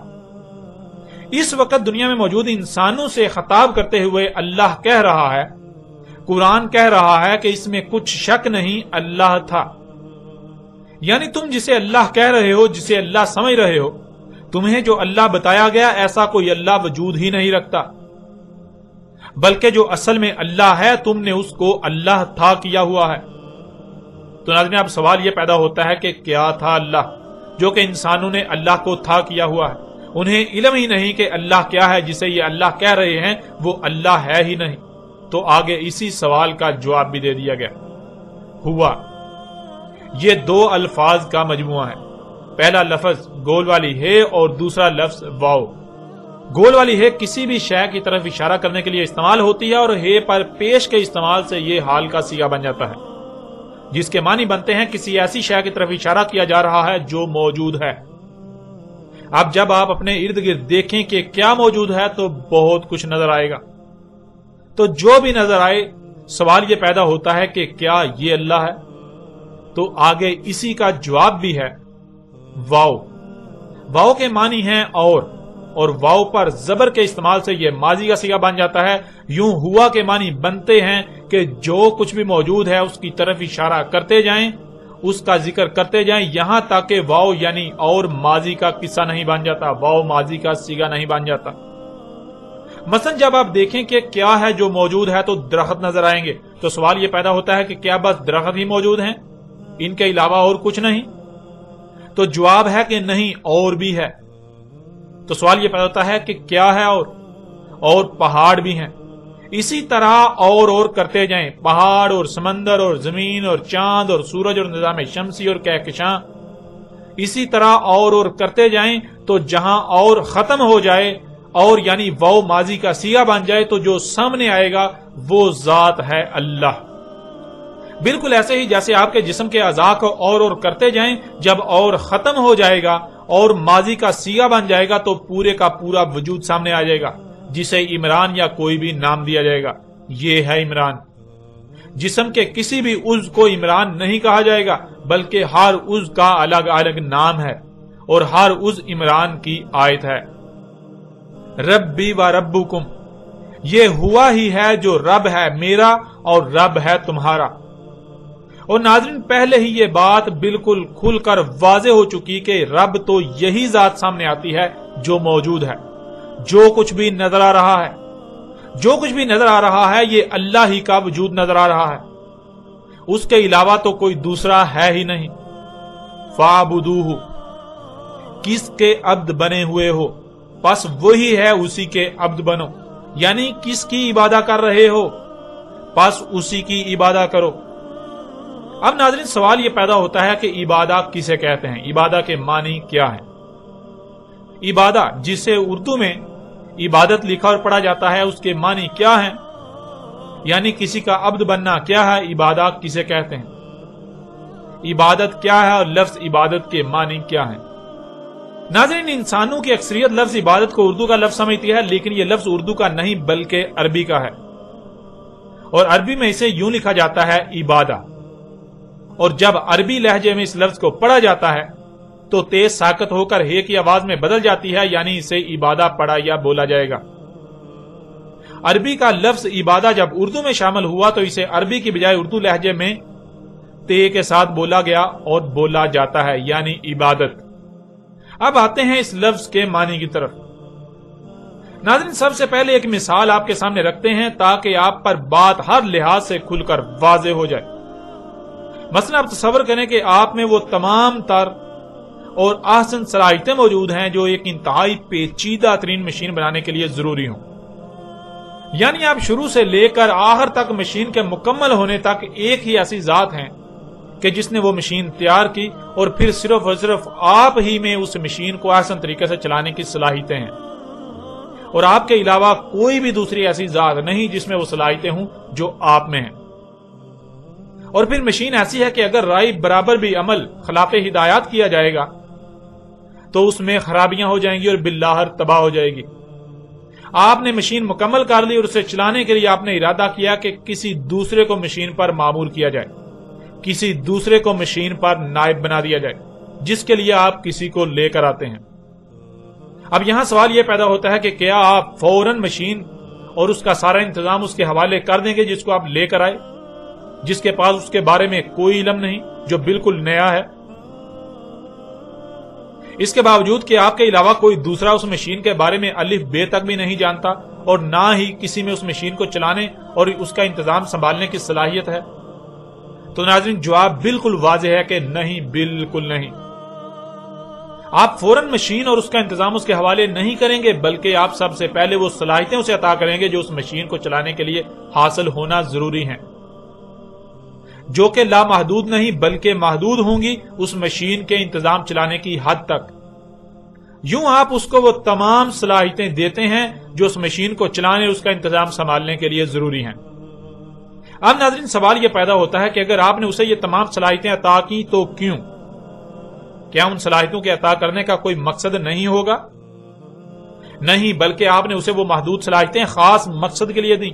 اس وقت دنیا میں موجود انسانوں سے خطاب کرتے ہوئے اللہ کہہ رہا ہے، قرآن کہہ رہا ہے کہ اس میں کچھ شک نہیں اللہ تھا، یعنی تم جسے اللہ کہہ رہے ہو، جسے اللہ سمجھ رہے ہو، تمہیں جو اللہ بتایا گیا ایسا کوئی اللہ وجود ہی نہیں رکھتا، بلکہ جو اصل میں اللہ ہے تم نے اس کو اللہ تھا کیا ہوا ہے۔ تو ناظرین اب سوال یہ پیدا ہوتا ہے کہ کیا تھا اللہ جو کہ انسانوں نے اللہ کو تھا کیا ہوا ہے؟ انہیں علم ہی نہیں کہ اللہ کیا ہے، جسے یہ اللہ کہہ رہے ہیں وہ اللہ ہے ہی نہیں۔ تو آگے اسی سوال کا جواب بھی دے دیا گیا، ہوا یہ دو الفاظ کا مجموعہ ہے، پہلا لفظ گول والی ہے اور دوسرا لفظ واو۔ گول والی ہے کسی بھی شے کی طرف اشارہ کرنے کے لیے استعمال ہوتی ہے، اور ہے پر پیش کے استعمال سے یہ حال کا صیغہ بن جاتا ہے، جس کے معنی بنتے ہیں کسی ایسی شے کی طرف اشارہ کیا جا رہا ہے جو موجود ہے۔ اب جب آپ اپنے ارد گرد دیکھیں کہ کیا موجود ہے تو بہت کچھ نظر آئے گا، تو جو بھی نظر آئے سوال یہ پیدا ہوتا ہے کہ کیا یہ اللہ ہے؟ تو آگے اسی کا جواب بھی ہے واو۔ واو کے معنی ہیں اور واو پر زبر کے استعمال سے یہ ماضی کا صیغہ بن جاتا ہے۔ یوں ہوا کے معنی بنتے ہیں کہ جو کچھ بھی موجود ہے اس کی طرف اشارہ کرتے جائیں، اس کا ذکر کرتے جائیں، یہاں تک کہ واو یعنی اور ماضی کا قصہ نہیں بن جاتا، واو ماضی کا صیغہ نہیں بن جاتا۔ مثلا جب آپ دیکھیں کہ کیا ہے جو موجود ہے تو درخت نظر آئیں گے، تو سوال یہ پیدا ہوتا ہے کہ کیا بس درخت ہی موجود ہیں، ان کے علاوہ اور کچھ نہیں؟ تو جواب ہے کہ نہیں، اور بھی ہے۔ تو سوال یہ پیدا ہوتا ہے کہ کیا ہے اور پہاڑ بھی ہیں۔ اسی طرح اور کرتے جائیں، پہاڑ اور سمندر اور زمین اور چاند اور سورج اور نظام شمسی اور کہکشاں، اسی طرح اور کرتے جائیں، تو جہاں اور ختم ہو جائے اور یعنی واو ماضی کا صیغہ بن جائے تو جو سامنے آئے گا وہ ذات ہے اللہ۔ بالکل ایسے ہی جیسے آپ کے جسم کے اعضاء کو اور کرتے جائیں، جب اور ختم ہو جائے گا اور ماضی کا صیغہ بن جائے گا تو پورے کا پورا وجود سامنے آ جائے گا، جسے عمران یا کوئی بھی نام دیا جائے گا۔ یہ ہے عمران۔ جسم کے کسی بھی عضو کو عمران نہیں کہا جائے گا، بلکہ ہر عضو کا الگ الگ نام ہے اور ہر عضو عمران کی آیت ہے۔ ربی و ربکم، یہ ہوا ہی ہے جو رب ہے میرا اور رب ہے تمہارا۔ اور ناظرین پہلے ہی یہ بات بالکل کھل کر واضح ہو چکی کہ رب تو یہی ذات سامنے آتی ہے جو موجود ہے۔ جو کچھ بھی نظر آ رہا ہے، جو کچھ بھی نظر آ رہا ہے یہ اللہ ہی کا وجود نظر آ رہا ہے، اس کے علاوہ تو کوئی دوسرا ہے ہی نہیں۔ فاعبدوہ، کس کے عبد بنے ہوئے ہو پس وہی ہے اسی کے عبد بنو، یعنی کس کی عبادت کر رہے ہو پس اسی کی عبادت کرو۔ اب ناظرین سوال یہ پیدا ہوتا ہے کہ عبادت کسے کہتے ہیں، عبادت کے معنی کیا ہے؟ عبادت جسے اردو میں عبادت لکھا اور پڑھا جاتا ہے اس کے معنی کیا ہیں؟ یعنی کسی کا عبد بننا کیا ہے، عبادت کسے کہتے ہیں، عبادت کیا ہے اور لفظ عبادت کے معنی کیا ہیں؟ ناظرین انسانوں کی اکثریت لفظ عبادت کو اردو کا لفظ سمجھتی ہے، لیکن یہ لفظ اردو کا نہیں بلکہ عربی کا ہے، اور عربی میں اسے یوں لکھا جاتا ہے عبادہ، اور جب عربی لہجے میں اس لفظ کو پڑھا جاتا ہے تو تیز ساکت ہو کر ہے کی آواز میں بدل جاتی ہے، یعنی اسے عبادہ پڑھا یا بولا جائے گا۔ عربی کا لفظ عبادہ جب اردو میں شامل ہوا تو اسے عربی کی بجائے اردو لہجے میں تے کے ساتھ بولا گیا اور بولا جاتا ہے، یعنی عبادت۔ اب آتے ہیں اس لفظ کے معنی کی طرف۔ ناظرین، سب سے پہلے ایک مثال آپ کے سامنے رکھتے ہیں تاکہ آپ پر بات ہر لحاظ سے کھل کر واضح ہو جائے۔ مثلا آپ تصور کریں کہ آپ میں وہ تمام تر اور احسن صلاحیتیں موجود ہیں جو ایک انتہائی پیچیدہ ترین مشین بنانے کے لیے ضروری ہوں، یعنی آپ شروع سے لے کر آخر تک مشین کے مکمل ہونے تک ایک ہی ایسی ذات ہیں کہ جس نے وہ مشین تیار کی اور پھر صرف اور صرف آپ ہی میں اس مشین کو احسن طریقے سے چلانے کی صلاحیتیں ہیں، اور آپ کے علاوہ کوئی بھی دوسری ایسی ذات نہیں جس میں وہ صلاحیتیں ہوں جو آپ میں ہیں۔ اور پھر مشین ایسی ہے کہ اگر رائے برابر بھی عمل خلاف ہدایات کیا جائے گا تو اس میں خرابیاں ہو جائیں گی اور بالآخر تباہ ہو جائے گی۔ آپ نے مشین مکمل کر لی اور اسے چلانے کے لیے آپ نے ارادہ کیا کہ کسی دوسرے کو مشین پر معمور کیا جائے، کسی دوسرے کو مشین پر نائب بنا دیا جائے، جس کے لیے آپ کسی کو لے کر آتے ہیں۔ اب یہاں سوال یہ پیدا ہوتا ہے کہ کیا آپ فوراً مشین اور اس کا سارا انتظام اس کے حوالے کر دیں گے جس کو آپ لے کر آئے، جس کے پاس اس کے بارے میں کوئی علم نہیں، جو بالکل نیا ہے؟ اس کے باوجود کہ آپ کے علاوہ کوئی دوسرا اس مشین کے بارے میں الف بے تک بھی نہیں جانتا اور نہ ہی کسی میں اس مشین کو چلانے اور اس کا انتظام سنبھالنے کی صلاحیت ہے؟ تو ناظرین، جواب بالکل واضح ہے کہ نہیں، بالکل نہیں۔ آپ فوراً مشین اور اس کا انتظام اس کے حوالے نہیں کریں گے، بلکہ آپ سب سے پہلے وہ صلاحیتیں اسے عطا کریں گے جو اس مشین کو چلانے کے لیے حاصل ہونا ضروری ہیں، جو کہ لامحدود نہیں بلکہ محدود ہوں گی اس مشین کے انتظام چلانے کی حد تک۔ یوں آپ اس کو وہ تمام صلاحیتیں دیتے ہیں جو اس مشین کو چلانے، اس کا انتظام سنبھالنے کے لیے ضروری ہیں۔ اب ناظرین، سوال یہ پیدا ہوتا ہے کہ اگر آپ نے اسے یہ تمام صلاحیتیں عطا کی تو کیوں؟ کیا ان صلاحیتوں کے عطا کرنے کا کوئی مقصد نہیں ہوگا؟ نہیں، بلکہ آپ نے اسے وہ محدود صلاحیتیں خاص مقصد کے لیے دیں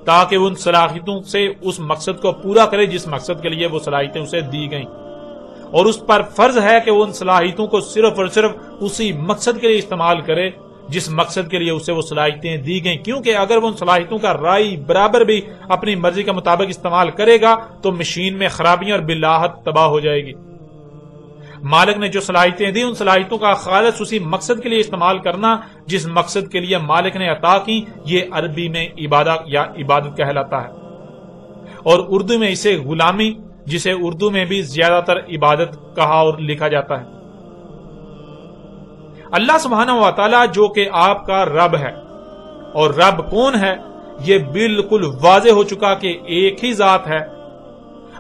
تاکہ وہ ان صلاحیتوں سے اس مقصد کو پورا کرے جس مقصد کے لیے وہ صلاحیتیں اسے دی گئیں، اور اس پر فرض ہے کہ وہ ان صلاحیتوں کو صرف اور صرف اسی مقصد کے لیے استعمال کرے جس مقصد کے لیے اسے وہ صلاحیتیں دی گئیں، کیونکہ اگر وہ ان صلاحیتوں کا رائے برابر بھی اپنی مرضی کے مطابق استعمال کرے گا تو مشین میں خرابیاں اور بالآخر تباہ ہو جائے گی۔ مالک نے جو صلاحیتیں دی ان صلاحیتوں کا خالص اسی مقصد کے لیے استعمال کرنا جس مقصد کے لیے مالک نے عطا کی، یہ عربی میں عبادہ یا عبادت کہلاتا ہے، اور اردو میں اسے غلامی، جسے اردو میں بھی زیادہ تر عبادت کہا اور لکھا جاتا ہے۔ اللہ سبحانہ و تعالی جو کہ آپ کا رب ہے، اور رب کون ہے یہ بالکل واضح ہو چکا کہ ایک ہی ذات ہے۔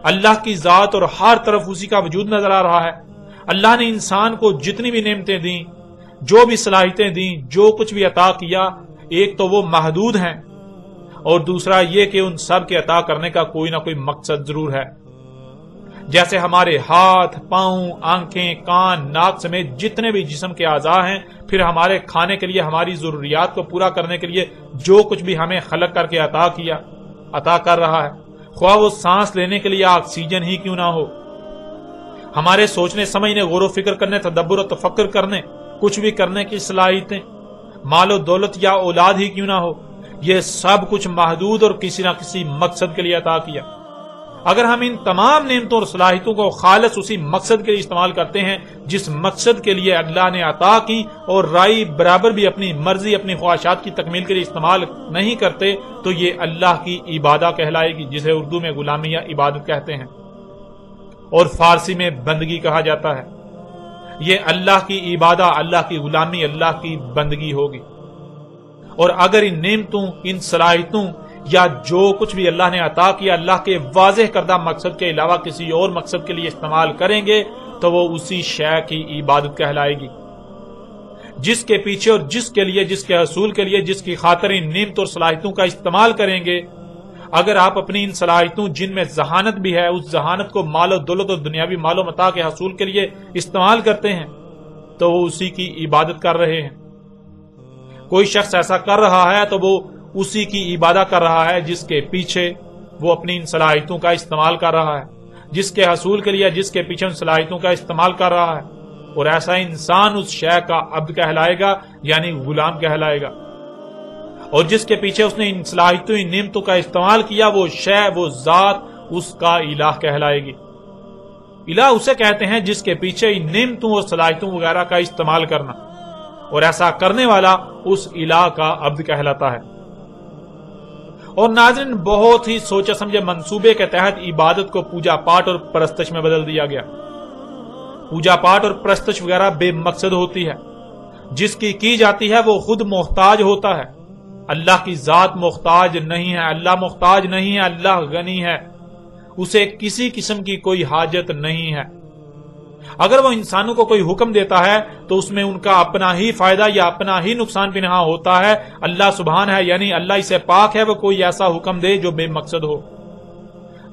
اللہ کی ذات اور ہر طرف اسی کا وجود نظر آ رہا ہے۔ اللہ نے انسان کو جتنی بھی نعمتیں دیں، جو بھی صلاحیتیں دیں، جو کچھ بھی عطا کیا، ایک تو وہ محدود ہیں اور دوسرا یہ کہ ان سب کے عطا کرنے کا کوئی نہ کوئی مقصد ضرور ہے۔ جیسے ہمارے ہاتھ، پاؤں، آنکھیں، کان، ناک سمیت جتنے بھی جسم کے اعضاء ہیں، پھر ہمارے کھانے کے لیے، ہماری ضروریات کو پورا کرنے کے لیے جو کچھ بھی ہمیں خلق کر کے عطا کیا، عطا کر رہا ہے، خواہ وہ سانس لینے کے لیے آکسیجن ہی کیوں نہ ہو، ہمارے سوچنے سمجھنے، غور و فکر کرنے، تدبر و تفکر کرنے، کچھ بھی کرنے کی صلاحیتیں، مال و دولت یا اولاد ہی کیوں نہ ہو، یہ سب کچھ محدود اور کسی نہ کسی مقصد کے لیے عطا کیا۔ اگر ہم ان تمام نعمتوں اور صلاحیتوں کو خالص اسی مقصد کے لیے استعمال کرتے ہیں جس مقصد کے لیے اللہ نے عطا کی، اور رائے برابر بھی اپنی مرضی، اپنی خواہشات کی تکمیل کے لیے استعمال نہیں کرتے، تو یہ اللہ کی عبادت کہلائے گی، جسے اردو میں غلامی یا عبادت کہتے ہیں اور فارسی میں بندگی کہا جاتا ہے۔ یہ اللہ کی عبادت، اللہ کی غلامی، اللہ کی بندگی ہوگی۔ اور اگر ان نعمتوں، ان صلاحیتوں یا جو کچھ بھی اللہ نے عطا کیا اللہ کے واضح کردہ مقصد کے علاوہ کسی اور مقصد کے لیے استعمال کریں گے تو وہ اسی شے کی عبادت کہلائے گی، جس کے پیچھے اور جس کے لیے، جس کے حصول کے لیے، جس کی خاطر ان نعمتوں اور صلاحیتوں کا استعمال کریں گے۔ اگر آپ اپنی ان صلاحیتوں جن میں ذہانت بھی ہے، اس ذہانت کو مال و دولت اور دنیاوی مال و متاع کے حصول کے لیے استعمال کرتے ہیں تو وہ اسی کی عبادت کر رہے ہیں۔ کوئی شخص ایسا کر رہا ہے تو وہ اسی کی عبادت کر رہا ہے جس کے پیچھے وہ اپنی ان صلاحیتوں کا استعمال کر رہا ہے، جس کے حصول کے لیے، جس کے پیچھے ان صلاحیتوں کا استعمال کر رہا ہے، اور ایسا انسان اس شے کا عبد کہلائے گا، یعنی غلام کہلائے گا۔ اور جس کے پیچھے اس نے ان صلاحیتوں ان نعمتوں کا استعمال کیا وہ شے وہ ذات اس کا الہ کہلائے گی۔ الہ اسے کہتے ہیں جس کے پیچھے ان نعمتوں اور صلاحیتوں وغیرہ کا استعمال کرنا، اور ایسا کرنے والا اس الہ کا عبد کہلاتا ہے۔ اور ناظرین، بہت ہی سوچے سمجھے منصوبے کے تحت عبادت کو پوجا پاٹ اور پرستش میں بدل دیا گیا۔ پوجا پاٹ اور پرستش وغیرہ بے مقصد ہوتی ہے، جس کی جاتی ہے وہ خود محتاج ہوتا ہے۔ اللہ کی ذات محتاج نہیں ہے، اللہ محتاج نہیں ہے، اللہ غنی ہے، اسے کسی قسم کی کوئی حاجت نہیں ہے۔ اگر وہ انسانوں کو کوئی حکم دیتا ہے تو اس میں ان کا اپنا ہی فائدہ یا اپنا ہی نقصان پنہاں ہوتا ہے۔ اللہ سبحان ہے، یعنی اللہ اسے پاک ہے، وہ کوئی ایسا حکم دے جو بے مقصد ہو۔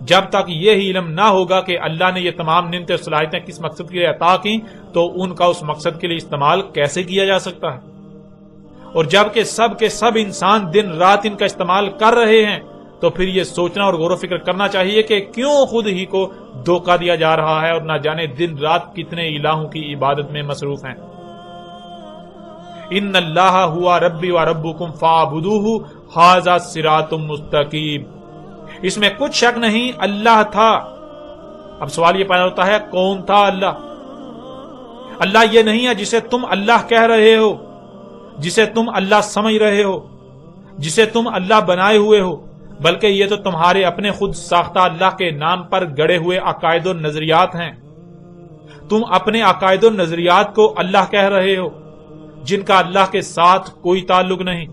جب تک یہ علم نہ ہوگا کہ اللہ نے یہ تمام نعمتیں اور صلاحیتیں کس مقصد کے لیے عطا کی تو ان کا اس مقصد کے لیے استعمال کیسے کیا جا سکتا ہے؟ اور جب کہ سب کے سب انسان دن رات ان کا استعمال کر رہے ہیں تو پھر یہ سوچنا اور غور و فکر کرنا چاہیے کہ کیوں خود ہی کو دھوکہ دیا جا رہا ہے اور نہ جانے دن رات کتنے الہوں کی عبادت میں مصروف ہیں۔ ان اللہ ہوا ربی و ربکم فاعبدوہ ھذا صراط مستقیم۔ اس میں کچھ شک نہیں، اللہ تھا۔ اب سوال یہ پیدا ہوتا ہے کون تھا اللہ؟ اللہ یہ نہیں ہے جسے تم اللہ کہہ رہے ہو، جسے تم اللہ سمجھ رہے ہو، جسے تم اللہ بنائے ہوئے ہو، بلکہ یہ تو تمہارے اپنے خود ساختہ اللہ کے نام پر گڑے ہوئے عقائد و نظریات ہیں۔ تم اپنے عقائد و نظریات کو اللہ کہہ رہے ہو جن کا اللہ کے ساتھ کوئی تعلق نہیں۔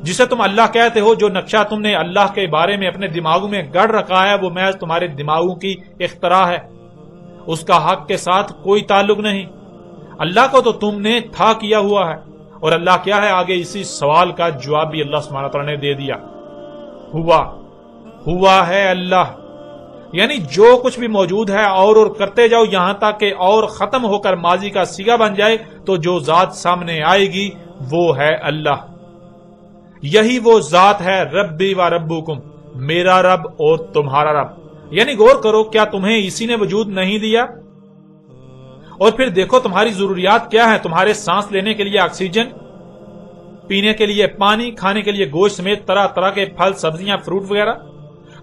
جسے تم اللہ کہتے ہو، جو نقشہ تم نے اللہ کے بارے میں اپنے دماغوں میں گڑ رکھا ہے وہ محض تمہارے دماغوں کی اختراع ہے، اس کا حق کے ساتھ کوئی تعلق نہیں۔ اللہ کو تو تم نے تھا کیا ہوا ہے، اور اللہ کیا ہے آگے اسی سوال کا جواب بھی اللہ سبحانہ تعالیٰ نے دے دیا۔ ہوا ہے اللہ، یعنی جو کچھ بھی موجود ہے اور کرتے جاؤ یہاں تک کہ اور ختم ہو کر ماضی کا صیغہ بن جائے تو جو ذات سامنے آئے گی وہ ہے اللہ۔ یہی وہ ذات ہے ربی و ربکم، میرا رب اور تمہارا رب۔ یعنی غور کرو، کیا تمہیں اسی نے وجود نہیں دیا؟ اور پھر دیکھو تمہاری ضروریات کیا ہیں، تمہارے سانس لینے کے لیے آکسیجن، پینے کے لیے پانی، کھانے کے لیے گوشت سمیت طرح طرح کے پھل سبزیاں فروٹ وغیرہ،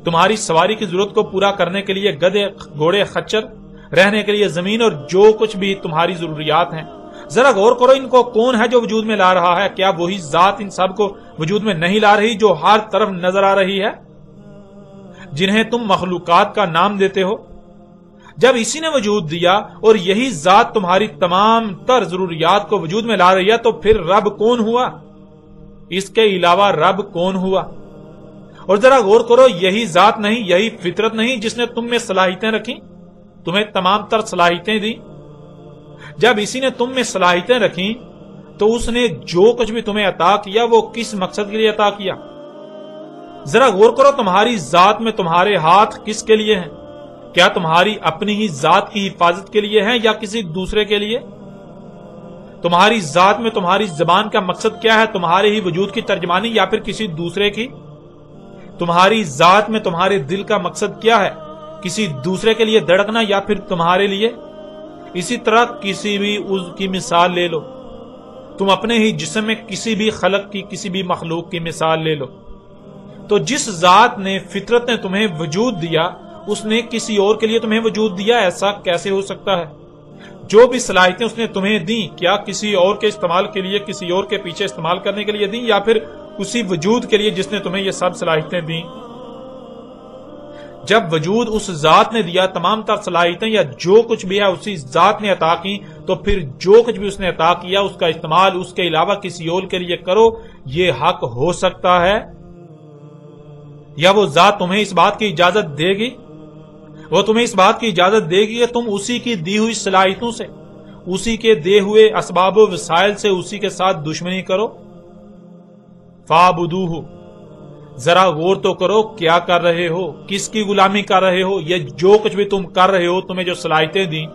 تمہاری سواری کی ضرورت کو پورا کرنے کے لیے گدھے گھوڑے خچر، رہنے کے لیے زمین، اور جو کچھ بھی تمہاری ضروریات ہیں۔ ذرا غور کرو ان کو کون ہے جو وجود میں لا رہا ہے؟ کیا وہی ذات ان سب کو وجود میں نہیں لا رہی جو ہر طرف نظر آ رہی ہے، جنہیں تم مخلوقات کا نام دیتے ہو؟ جب اسی نے وجود دیا اور یہی ذات تمہاری تمام تر ضروریات کو وجود میں لا رہی ہے تو پھر رب کون ہوا؟ اس کے علاوہ رب کون ہوا؟ اور ذرا غور کرو، یہی ذات نہیں، یہی فطرت نہیں جس نے تم میں صلاحیتیں رکھی، تمہیں تمام تر صلاحیتیں دی؟ جب اسی نے تم میں صلاحیتیں رکھی تو اس نے جو کچھ بھی تمہیں عطا کیا وہ کس مقصد کے لیے عطا کیا؟ ذرا غور کرو، تمہاری ذات میں تمہارے ہاتھ کس کے لیے ہیں؟ کیا تمہاری اپنی ہی ذات کی حفاظت کے لیے ہیں یا کسی دوسرے کے لیے؟ تمہاری ذات میں تمہاری زبان کا مقصد کیا ہے؟ تمہارے ہی وجود کی ترجمانی یا پھر کسی دوسرے کی؟ تمہاری ذات میں تمہارے دل کا مقصد کیا ہے؟ کسی دوسرے کے لیے دھڑکنا یا پھر تمہارے لیے؟ اسی طرح کسی بھی عضو کی مثال لے لو، تم اپنے ہی جسم میں کسی بھی خلق کی کسی بھی مخلوق کی مثال لے لو، تو جس ذات نے فطرت نے تمہیں وجود دیا اس نے کسی اور کے لیے تمہیں وجود دیا؟ ایسا کیسے ہو سکتا ہے؟ جو بھی صلاحیتیں اس نے تمہیں دیں کیا کسی اور کے استعمال کے لیے، کسی اور کے پیچھے استعمال کرنے کے لیے دیں یا پھر اسی وجود کے لیے جس نے تمہیں یہ سب صلاحیتیں دیں؟ جب وجود اس ذات نے دیا، تمام تر صلاحیتیں یا جو کچھ بھی ہے اسی ذات نے عطا کی، تو پھر جو کچھ بھی اس نے عطا کیا اس کا استعمال اس کے علاوہ کسی اور کے لیے کرو، یہ حق ہو سکتا ہے؟ یا وہ ذات تمہیں اس بات کی اجازت دے گی؟ وہ تمہیں اس بات کی اجازت دے گی کہ تم اسی کی دی ہوئی صلاحیتوں سے، اسی کے دے ہوئے اسباب و وسائل سے اسی کے ساتھ دشمنی کرو؟ فاعبدوہ، ذرا غور تو کرو کیا کر رہے ہو، کس کی غلامی کر رہے ہو؟ یہ جو کچھ بھی تم کر رہے ہو، تمہیں جو صلاحیتیں دیں،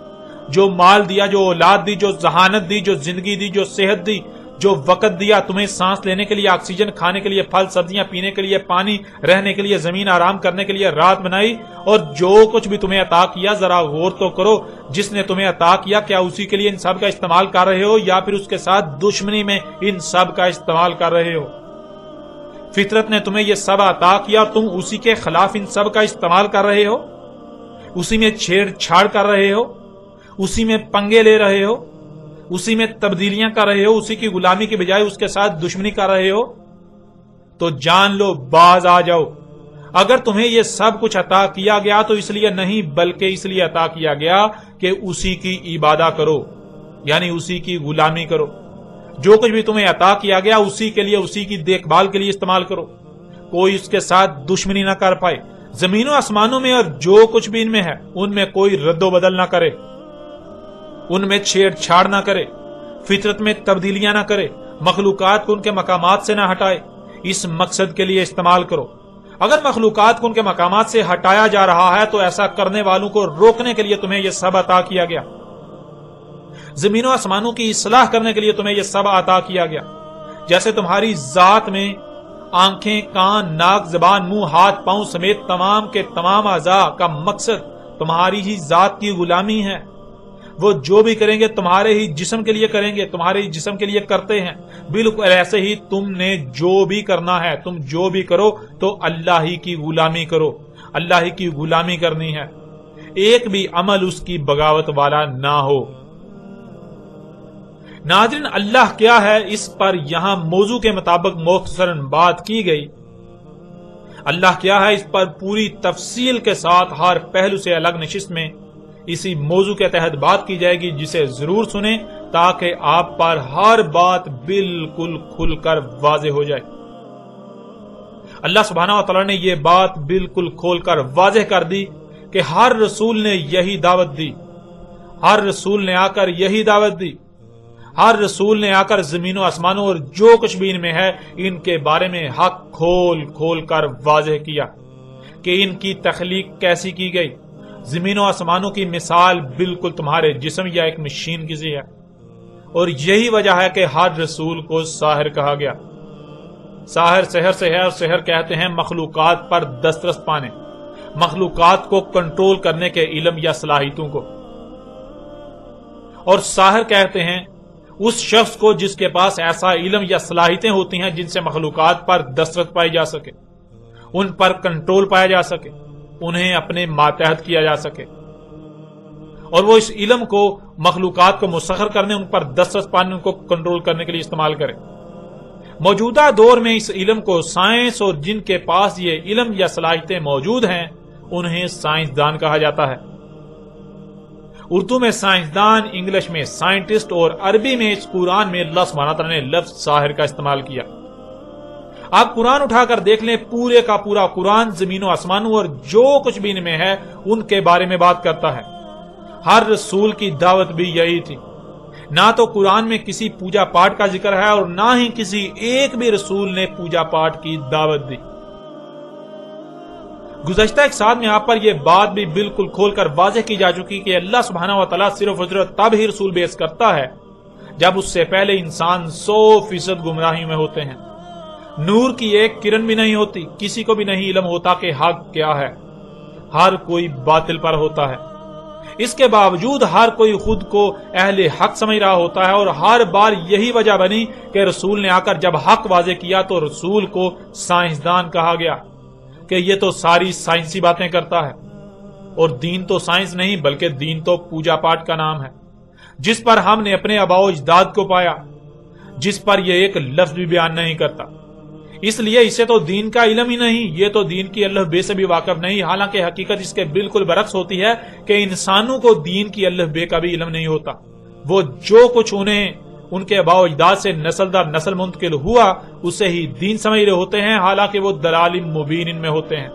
جو مال دیا، جو اولاد دی، جو ذہانت دی، جو زندگی دی، جو صحت دی، جو وقت دیا، تمہیں سانس لینے کے لیے آکسیجن، کھانے کے لیے پھل سبزیاں، پینے کے لیے پانی، رہنے کے لیے زمین، آرام کرنے کے لیے رات بنائی، اور جو کچھ بھی تمہیں عطا کیا ذرا غور تو کرو، جس نے تمہیں عطا کیا کیا اسی کے لیے ان سب کا استعمال کر رہے ہو یا پھر اس کے ساتھ دشمنی میں ان سب کا استعمال کر رہے ہو؟ فطرت نے تمہیں یہ سب عطا کیا، تم اسی کے خلاف ان سب کا استعمال کر رہے ہو، اسی میں چھیڑ چھاڑ کر رہے ہو، اسی میں پنگے لے رہے ہو، اسی میں تبدیلیاں کر رہے ہو، اسی کی غلامی کے بجائے اس کے ساتھ دشمنی کر رہے ہو، تو جان لو، باز آ جاؤ۔ اگر تمہیں یہ سب کچھ عطا کیا گیا تو اس لیے نہیں بلکہ اس لیے عطا کیا گیا کہ اسی کی عبادت کرو، یعنی اسی کی غلامی کرو۔ جو کچھ بھی تمہیں عطا کیا گیا اسی کے لیے، اسی کی دیکھ بھال کے لیے استعمال کرو، کوئی اس کے ساتھ دشمنی نہ کر پائے۔ زمینوں آسمانوں میں اور جو کچھ بھی ان میں ہے ان میں کوئی رد و بدل نہ کرے، ان میں چھیڑ چھاڑ نہ کرے، فطرت میں تبدیلیاں نہ کرے، مخلوقات کو ان کے مقامات سے نہ ہٹائے، اس مقصد کے لیے استعمال کرو۔ اگر مخلوقات کو ان کے مقامات سے ہٹایا جا رہا ہے تو ایسا کرنے والوں کو روکنے کے لیے تمہیں یہ سب عطا کیا گیا۔ زمینوں آسمانوں کی اصلاح کرنے کے لیے تمہیں یہ سب عطا کیا گیا۔ جیسے تمہاری ذات میں آنکھیں، کان، ناک، زبان، منہ، ہاتھ، پاؤں سمیت تمام کے تمام اعضاء کا مقصد تمہاری ہی ذات کی غلامی ہے۔ وہ جو بھی کریں گے تمہارے ہی جسم کے لیے کریں گے، تمہارے ہی جسم کے لیے کرتے ہیں۔ بالکل ایسے ہی تم نے جو بھی کرنا ہے، تم جو بھی کرو تو اللہ ہی کی غلامی کرو، اللہ ہی کی غلامی کرنی ہے، ایک بھی عمل اس کی بغاوت والا نہ ہو۔ ناظرین، اللہ کیا ہے اس پر یہاں موضوع کے مطابق مختصراً بات کی گئی۔ اللہ کیا ہے اس پر پوری تفصیل کے ساتھ ہر پہلو سے الگ نشست میں اسی موضوع کے تحت بات کی جائے گی، جسے ضرور سنیں تاکہ آپ پر ہر بات بالکل کھل کر واضح ہو جائے۔ اللہ سبحانہ و تعالی نے یہ بات بالکل کھول کر واضح کر دی کہ ہر رسول نے یہی دعوت دی، ہر رسول نے آ کر یہی دعوت دی، ہر رسول نے آ کر زمین و آسمانوں اور جو کچھ بھی ان میں ہے ان کے بارے میں حق کھول کھول کر واضح کیا کہ ان کی تخلیق کیسی کی گئی۔ زمین و آسمانوں کی مثال بالکل تمہارے جسم یا ایک مشین کی سی ہے، اور یہی وجہ ہے کہ ہر رسول کو ساحر کہا گیا۔ ساحر سحر سے ہے، اور سحر کہتے ہیں مخلوقات پر دسترس پانے، مخلوقات کو کنٹرول کرنے کے علم یا صلاحیتوں کو، اور ساحر کہتے ہیں اس شخص کو جس کے پاس ایسا علم یا صلاحیتیں ہوتی ہیں جن سے مخلوقات پر دسترس پائی جا سکے، ان پر کنٹرول پایا جا سکے، انہیں اپنے ماتحت کیا جا سکے، اور وہ اس علم کو مخلوقات کو مسخر کرنے، ان پر دسترس پانے، ان کو کنٹرول کرنے کے لیے استعمال کرے۔ موجودہ دور میں اس علم کو سائنس، اور جن کے پاس یہ علم یا صلاحیتیں موجود ہیں انہیں سائنسدان کہا جاتا ہے۔ اردو میں سائنسدان، انگلش میں سائنٹسٹ، اور عربی میں اس قرآن میں اللہ سبحانہ تعالیٰ نے لفظ ساحر کا استعمال کیا۔ آپ قرآن اٹھا کر دیکھ لیں، پورے کا پورا قرآن زمین و آسمانوں اور جو کچھ بھی ان میں ہے ان کے بارے میں بات کرتا ہے۔ ہر رسول کی دعوت بھی یہی تھی۔ نہ تو قرآن میں کسی پوجا پاٹ کا ذکر ہے اور نہ ہی کسی ایک بھی رسول نے پوجا پاٹ کی دعوت دی۔ گزشتہ ایک سال میں آپ پر یہ بات بھی بالکل کھول کر واضح کی جا چکی کہ اللہ سبحانہ و تعالیٰ صرف اور صرف تب ہی رسول بیعث کرتا ہے جب اس سے پہلے انسان 100% گمراہی میں ہوتے ہیں، نور کی ایک کرن بھی نہیں ہوتی، کسی کو بھی نہیں علم ہوتا کہ حق کیا ہے، ہر کوئی باطل پر ہوتا ہے۔ اس کے باوجود ہر کوئی خود کو اہل حق سمجھ رہا ہوتا ہے، اور ہر بار یہی وجہ بنی کہ رسول نے آ کر جب حق واضح کیا تو رسول کو سائنسدان کہا گیا کہ یہ تو ساری سائنسی باتیں کرتا ہے، اور دین تو سائنس نہیں بلکہ دین تو پوجا پاٹ کا نام ہے، جس پر ہم نے اپنے آباء و اجداد کو پایا، جس پر یہ ایک لفظ بھی بیان نہیں کرتا، اس لیے اسے تو دین کا علم ہی نہیں، یہ تو دین کی الف بے سے بھی واقف نہیں۔ حالانکہ حقیقت اس کے بالکل برعکس ہوتی ہے کہ انسانوں کو دین کی الف بے کا بھی علم نہیں ہوتا۔ وہ جو کچھ انہیں ان کے آباء و اجداد سے نسل در نسل منتقل ہوا اسے ہی دین سمجھ رہے ہوتے ہیں، حالانکہ وہ دلال مبین میں ہوتے ہیں،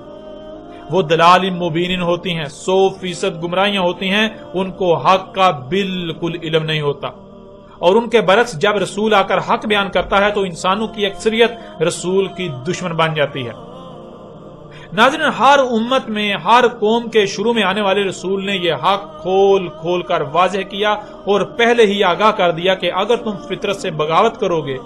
وہ دلال مبین ہوتی ہیں، 100% گمراہیاں ہوتی ہیں، ان کو حق کا بالکل علم نہیں ہوتا۔ اور ان کے برعکس جب رسول آ کر حق بیان کرتا ہے تو انسانوں کی اکثریت رسول کی دشمن بن جاتی ہے۔ ناظرین، ہر امت میں، ہر قوم کے شروع میں آنے والے رسول نے یہ حق کھول کھول کر واضح کیا اور پہلے ہی آگاہ کر دیا کہ اگر تم فطرت سے بغاوت کرو گے،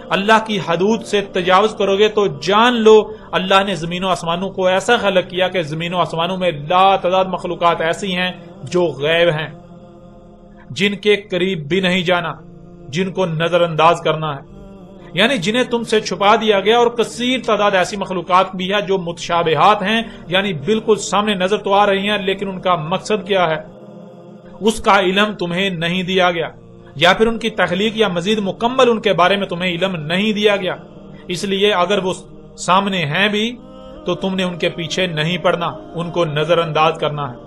اللہ کی حدود سے تجاوز کرو گے، تو جان لو اللہ نے زمین و آسمانوں کو ایسا خلق کیا کہ زمین و آسمانوں میں لا تعداد مخلوقات ایسی ہیں جو غیب ہیں، جن کے قریب بھی نہیں جانا، جن کو نظر انداز کرنا ہے۔ یعنی جنہیں تم سے چھپا دیا گیا، اور کثیر تعداد ایسی مخلوقات بھی ہے جو متشابہات ہیں، یعنی بالکل سامنے نظر تو آ رہی ہیں لیکن ان کا مقصد کیا ہے اس کا علم تمہیں نہیں دیا گیا، یا پھر ان کی تخلیق یا مزید مکمل ان کے بارے میں تمہیں علم نہیں دیا گیا۔ اس لیے اگر وہ سامنے ہیں بھی تو تم نے ان کے پیچھے نہیں پڑنا، ان کو نظر انداز کرنا ہے۔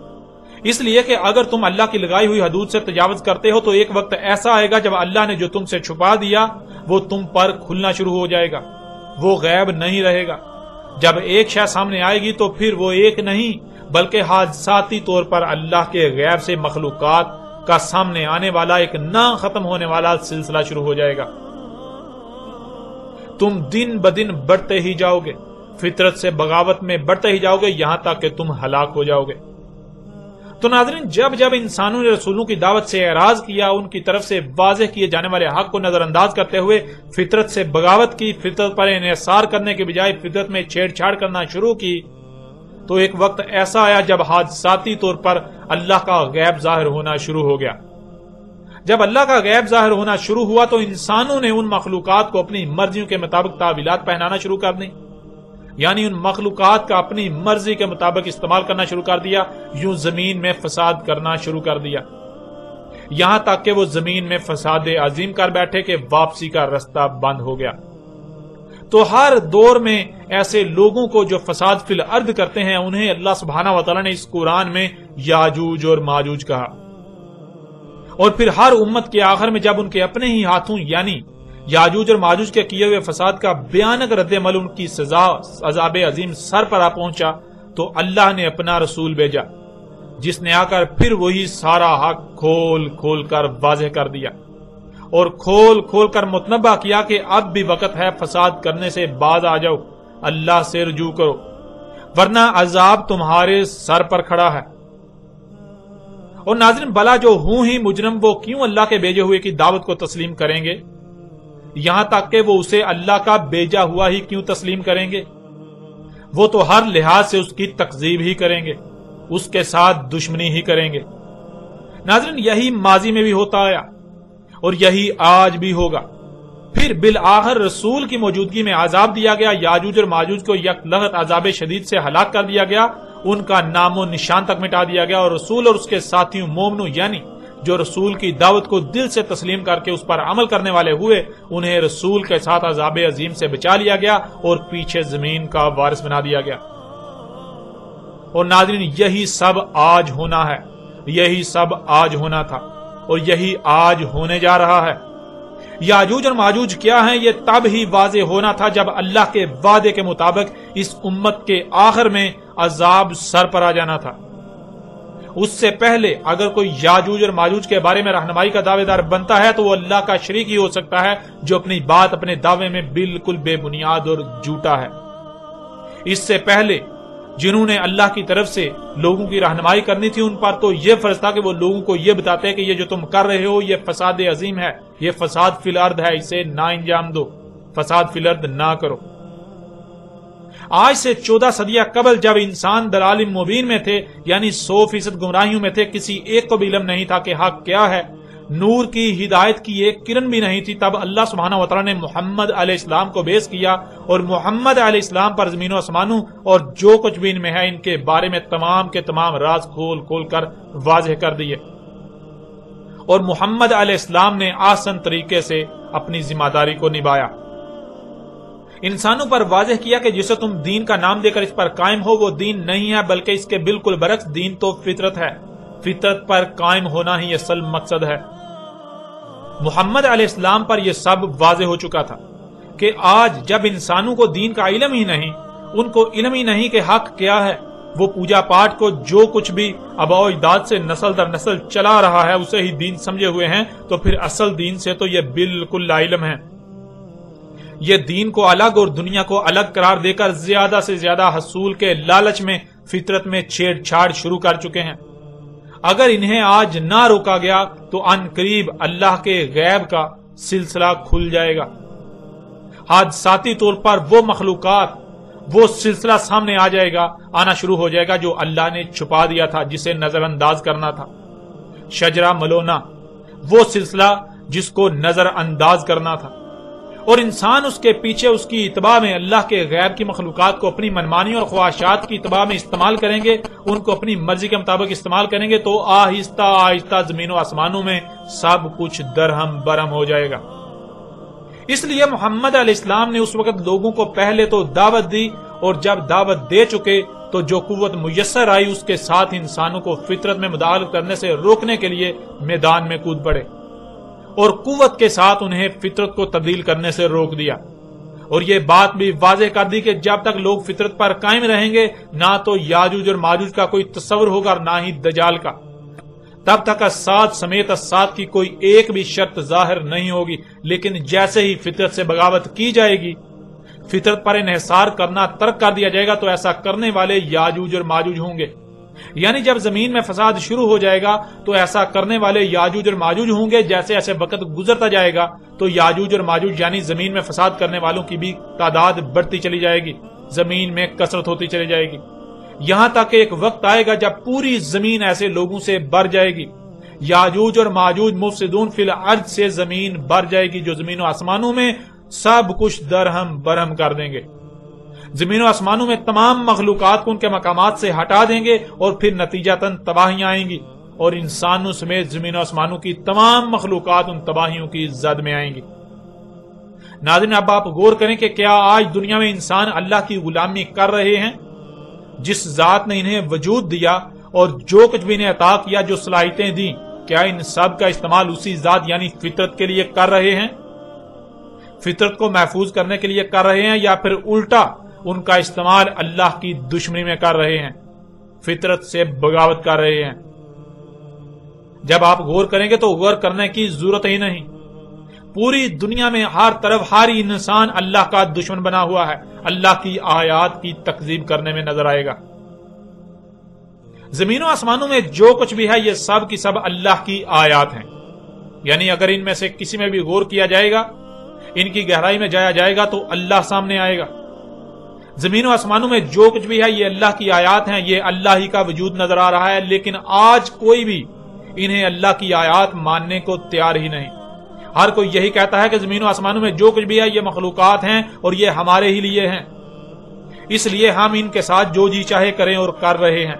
اس لیے کہ اگر تم اللہ کی لگائی ہوئی حدود سے تجاوز کرتے ہو تو ایک وقت ایسا آئے گا جب اللہ نے جو تم سے چھپا دیا وہ تم پر کھلنا شروع ہو جائے گا، وہ غیب نہیں رہے گا۔ جب ایک شے سامنے آئے گی تو پھر وہ ایک نہیں بلکہ حادثاتی طور پر اللہ کے غیب سے مخلوقات کا سامنے آنے والا ایک نہ ختم ہونے والا سلسلہ شروع ہو جائے گا۔ تم دن بدن بڑھتے ہی جاؤ گے، فطرت سے بغاوت میں بڑھتے ہی جاؤ گے، یہاں تک کہ تم ہلاک ہو جاؤ گے۔ تو ناظرین، جب جب انسانوں نے رسولوں کی دعوت سے اعراض کیا، ان کی طرف سے واضح کیے جانے والے حق کو نظر انداز کرتے ہوئے فطرت سے بغاوت کی، فطرت پر انحصار کرنے کے بجائے فطرت میں چھیڑ چھاڑ کرنا شروع کی، تو ایک وقت ایسا آیا جب حادثاتی طور پر اللہ کا غیب ظاہر ہونا شروع ہو گیا۔ جب اللہ کا غیب ظاہر ہونا شروع ہوا تو انسانوں نے ان مخلوقات کو اپنی مرضیوں کے مطابق تعویلات پہنانا شروع کر دیں، یعنی ان مخلوقات کا اپنی مرضی کے مطابق استعمال کرنا شروع کر دیا، یوں زمین میں فساد کرنا شروع کر دیا، یہاں تک کہ وہ زمین میں فساد عظیم کر بیٹھے کہ واپسی کا رستہ بند ہو گیا۔ تو ہر دور میں ایسے لوگوں کو جو فساد فی الارض کرتے ہیں انہیں اللہ سبحانہ و تعالی نے اس قرآن میں یاجوج اور ماجوج کہا، اور پھر ہر امت کے آخر میں جب ان کے اپنے ہی ہاتھوں یعنی یاجوج اور ماجوج کے کیے ہوئے فساد کا بھیانک رد عمل ان کی سزا عذاب عظیم سر پر آ پہنچا تو اللہ نے اپنا رسول بھیجا جس نے آ کر پھر وہی سارا حق کھول کھول کر واضح کر دیا اور کھول کھول کر متنبہ کیا کہ اب بھی وقت ہے فساد کرنے سے باز آ جاؤ، اللہ سے رجوع کرو ورنہ عذاب تمہارے سر پر کھڑا ہے۔ اور ناظرین، بلا جو ہوں ہی مجرم وہ کیوں اللہ کے بھیجے ہوئے کی دعوت کو تسلیم کریں گے، یہاں تک کہ وہ اسے اللہ کا بھیجا ہوا ہی کیوں تسلیم کریں گے؟ وہ تو ہر لحاظ سے اس کی تکذیب ہی کریں گے، اس کے ساتھ دشمنی ہی کریں گے۔ ناظرین، یہی ماضی میں بھی ہوتا آیا اور یہی آج بھی ہوگا۔ پھر بالآخر رسول کی موجودگی میں عذاب دیا گیا، یاجوج اور ماجوج کو یک لغت عذاب شدید سے ہلاک کر دیا گیا، ان کا نام و نشان تک مٹا دیا گیا، اور رسول اور اس کے ساتھیوں مومنوں یعنی جو رسول کی دعوت کو دل سے تسلیم کر کے اس پر عمل کرنے والے ہوئے انہیں رسول کے ساتھ عذاب عظیم سے بچا لیا گیا اور پیچھے زمین کا وارث بنا دیا گیا۔ اور ناظرین، یہی سب آج ہونا ہے، یہی سب آج ہونا تھا اور یہی آج ہونے جا رہا ہے۔ یاجوج اور ماجوج کیا ہیں یہ تب ہی واضح ہونا تھا جب اللہ کے وعدے کے مطابق اس امت کے آخر میں عذاب سر پر آ جانا تھا۔ اس سے پہلے اگر کوئی یاجوج اور ماجوج کے بارے میں رہنمائی کا دعوے دار بنتا ہے تو وہ اللہ کا شریک ہی ہو سکتا ہے جو اپنی بات اپنے دعوے میں بالکل بے بنیاد اور جھوٹا ہے۔ اس سے پہلے جنہوں نے اللہ کی طرف سے لوگوں کی رہنمائی کرنی تھی ان پر تو یہ فرض تھا کہ وہ لوگوں کو یہ بتاتے کہ یہ جو تم کر رہے ہو یہ فساد عظیم ہے، یہ فساد فی الارض ہے، اسے نہ انجام دو، فساد فی الارض نہ کرو۔ آج سے 14 صدیاں قبل جب انسان دلال مبین میں تھے یعنی 100% گمراہیوں میں تھے، کسی ایک کو بھی علم نہیں تھا کہ حق کیا ہے، نور کی ہدایت کی ایک کرن بھی نہیں تھی، تب اللہ سبحانہ وتعالی نے محمد علیہ السلام کو بیعث کیا اور محمد علیہ السلام پر زمین و آسمانوں اور جو کچھ بھی ان میں ہے ان کے بارے میں تمام کے تمام راز کھول کھول کر واضح کر دیے، اور محمد علیہ السلام نے آسان طریقے سے اپنی ذمہ داری کو نبھایا، انسانوں پر واضح کیا کہ جسے تم دین کا نام دے کر اس پر قائم ہو وہ دین نہیں ہے بلکہ اس کے بالکل برعکس دین تو فطرت ہے، فطرت پر قائم ہونا ہی اصل مقصد ہے۔ محمد علیہ السلام پر یہ سب واضح ہو چکا تھا کہ آج جب انسانوں کو دین کا علم ہی نہیں، ان کو علم ہی نہیں کہ حق کیا ہے، وہ پوجا پاٹ کو جو کچھ بھی آباء و اجداد سے نسل در نسل چلا رہا ہے اسے ہی دین سمجھے ہوئے ہیں، تو پھر اصل دین سے تو یہ بالکل لا علم ہے۔ یہ دین کو الگ اور دنیا کو الگ قرار دے کر زیادہ سے زیادہ حصول کے لالچ میں فطرت میں چھیڑ چھاڑ شروع کر چکے ہیں۔ اگر انہیں آج نہ روکا گیا تو ان قریب اللہ کے غیب کا سلسلہ کھل جائے گا، حادثاتی طور پر وہ مخلوقات، وہ سلسلہ سامنے آ جائے گا، آنا شروع ہو جائے گا جو اللہ نے چھپا دیا تھا، جسے نظر انداز کرنا تھا، شجرہ ملونا، وہ سلسلہ جس کو نظر انداز کرنا تھا، اور انسان اس کے پیچھے اس کی اتباع میں اللہ کے غیر کی مخلوقات کو اپنی منمانی اور خواہشات کی اتباع میں استعمال کریں گے، ان کو اپنی مرضی کے مطابق استعمال کریں گے، تو آہستہ آہستہ زمین و آسمانوں میں سب کچھ درہم برہم ہو جائے گا۔ اس لیے محمد علیہ السلام نے اس وقت لوگوں کو پہلے تو دعوت دی، اور جب دعوت دے چکے تو جو قوت میسر آئی اس کے ساتھ انسانوں کو فطرت میں مداخلت کرنے سے روکنے کے لیے میدان میں کود پڑے، اور قوت کے ساتھ انہیں فطرت کو تبدیل کرنے سے روک دیا، اور یہ بات بھی واضح کر دی کہ جب تک لوگ فطرت پر قائم رہیں گے نہ تو یاجوج اور ماجوج کا کوئی تصور ہوگا اور نہ ہی دجال کا، تب تک اسات سمیت اسات کی کوئی ایک بھی شرط ظاہر نہیں ہوگی۔ لیکن جیسے ہی فطرت سے بغاوت کی جائے گی، فطرت پر انحصار کرنا ترک کر دیا جائے گا، تو ایسا کرنے والے یاجوج اور ماجوج ہوں گے۔ یعنی جب زمین میں فساد شروع ہو جائے گا تو ایسا کرنے والے یاجوج اور ماجوج ہوں گے، جیسے ایسے وقت گزرتا جائے گا تو یاجوج اور ماجوج یعنی زمین میں فساد کرنے والوں کی بھی تعداد بڑھتی چلی جائے گی، زمین میں کثرت ہوتی چلی جائے گی، یہاں تک کہ ایک وقت آئے گا جب پوری زمین ایسے لوگوں سے بھر جائے گی۔ یاجوج اور ماجوج مفسدون فی الارض سے زمین بھر جائے گی، جو زمین و آسمانوں میں سب کچھ درہم برہم کر دیں گے، زمین و آسمانوں میں تمام مخلوقات کو ان کے مقامات سے ہٹا دیں گے، اور پھر نتیجتاً تباہیاں آئیں گی، اور انسانوں سمیت زمین و آسمانوں کی تمام مخلوقات ان تباہیوں کی زد میں آئیں گی۔ ناظرین، اب آپ غور کریں کہ کیا آج دنیا میں انسان اللہ کی غلامی کر رہے ہیں؟ جس ذات نے انہیں وجود دیا اور جو کچھ بھی انہیں عطا کیا، جو صلاحیتیں دیں، کیا ان سب کا استعمال اسی ذات یعنی فطرت کے لیے کر رہے ہیں؟ فطرت کو محفوظ کرنے کے لیے کر رہے ہیں، یا پھر الٹا ان کا استعمال اللہ کی دشمنی میں کر رہے ہیں، فطرت سے بغاوت کر رہے ہیں؟ جب آپ غور کریں گے تو غور کرنے کی ضرورت ہی نہیں، پوری دنیا میں ہر طرف ہر انسان اللہ کا دشمن بنا ہوا ہے، اللہ کی آیات کی تکذیب کرنے میں نظر آئے گا۔ زمین و آسمانوں میں جو کچھ بھی ہے یہ سب کی سب اللہ کی آیات ہیں، یعنی اگر ان میں سے کسی میں بھی غور کیا جائے گا، ان کی گہرائی میں جایا جائے گا تو اللہ سامنے آئے گا۔ زمین و آسمانوں میں جو کچھ بھی ہے یہ اللہ کی آیات ہیں، یہ اللہ ہی کا وجود نظر آ رہا ہے، لیکن آج کوئی بھی انہیں اللہ کی آیات ماننے کو تیار ہی نہیں۔ ہر کوئی یہی کہتا ہے کہ زمین و آسمانوں میں جو کچھ بھی ہے یہ مخلوقات ہیں اور یہ ہمارے ہی لیے ہیں، اس لیے ہم ان کے ساتھ جو جی چاہے کریں اور کر رہے ہیں۔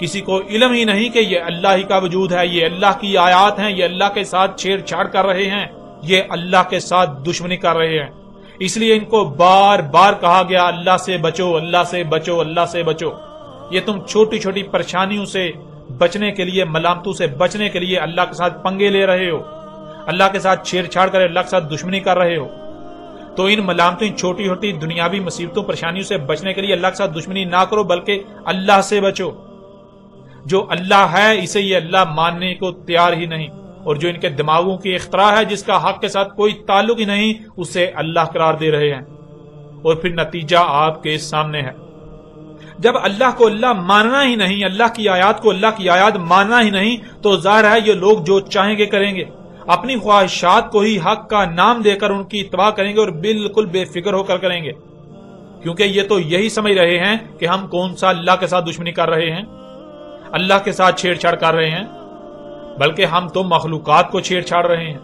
کسی کو علم ہی نہیں کہ یہ اللہ ہی کا وجود ہے، یہ اللہ کی آیات ہیں، یہ اللہ کے ساتھ چھیڑ چھاڑ کر رہے ہیں، یہ اللہ کے ساتھ دشمنی کر رہے ہیں۔ اس لیے ان کو بار بار کہا گیا اللہ سے بچو، اللہ سے بچو، اللہ سے بچو۔ یہ تم چھوٹی چھوٹی پریشانیوں سے بچنے کے لیے، ملامتوں سے بچنے کے لیے اللہ کے ساتھ پنگے لے رہے ہو، اللہ کے ساتھ چھیڑ چھاڑ کر اللہ کے ساتھ دشمنی کر رہے ہو، تو ان ملامتوں، چھوٹی چھوٹی دنیاوی مصیبتوں، پریشانیوں سے بچنے کے لیے اللہ کے ساتھ دشمنی نہ کرو، بلکہ اللہ سے بچو۔ جو اللہ ہے اسے یہ اللہ ماننے کو تیار ہی نہیں، اور جو ان کے دماغوں کی اختراع ہے جس کا حق کے ساتھ کوئی تعلق ہی نہیں، اسے اللہ قرار دے رہے ہیں، اور پھر نتیجہ آپ کے سامنے ہے۔ جب اللہ کو اللہ ماننا ہی نہیں، اللہ کی آیات کو اللہ کی آیات ماننا ہی نہیں، تو ظاہر ہے یہ لوگ جو چاہیں گے کریں گے، اپنی خواہشات کو ہی حق کا نام دے کر ان کی اتباع کریں گے، اور بالکل بے فکر ہو کر کریں گے، کیونکہ یہ تو یہی سمجھ رہے ہیں کہ ہم کون سا اللہ کے ساتھ دشمنی کر رہے ہیں، اللہ کے ساتھ چھیڑ چھاڑ کر رہے ہیں، بلکہ ہم تو مخلوقات کو چھیڑ چھاڑ رہے ہیں،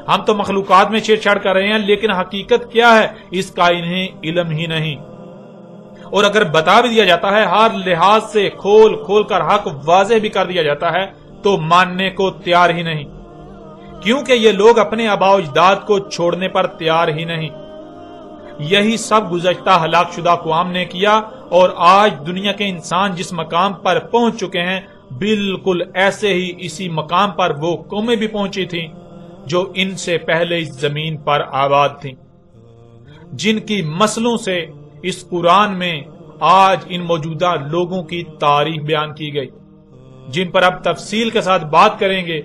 ہم تو مخلوقات میں چھیڑ چھاڑ کر رہے ہیں، لیکن حقیقت کیا ہے اس کا انہیں علم ہی نہیں۔ اور اگر بتا بھی دیا جاتا ہے، ہر لحاظ سے کھول کھول کر حق واضح بھی کر دیا جاتا ہے، تو ماننے کو تیار ہی نہیں، کیونکہ یہ لوگ اپنے آباء و اجداد کو چھوڑنے پر تیار ہی نہیں۔ یہی سب گزشتہ ہلاک شدہ اقوام نے کیا، اور آج دنیا کے انسان جس مقام پر پہنچ چکے ہیں، بالکل ایسے ہی اسی مقام پر وہ قومیں بھی پہنچی تھیں جو ان سے پہلے اس زمین پر آباد تھیں، جن کی مسلوں سے اس قرآن میں آج ان موجودہ لوگوں کی تاریخ بیان کی گئی، جن پر اب تفصیل کے ساتھ بات کریں گے،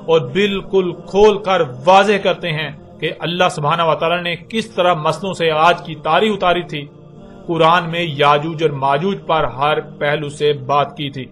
اور بالکل کھول کر واضح کرتے ہیں کہ اللہ سبحانہ و تعالی نے کس طرح مسلوں سے آج کی تاریخ اتاری تھی، قرآن میں یاجوج اور ماجوج پر ہر پہلو سے بات کی تھی۔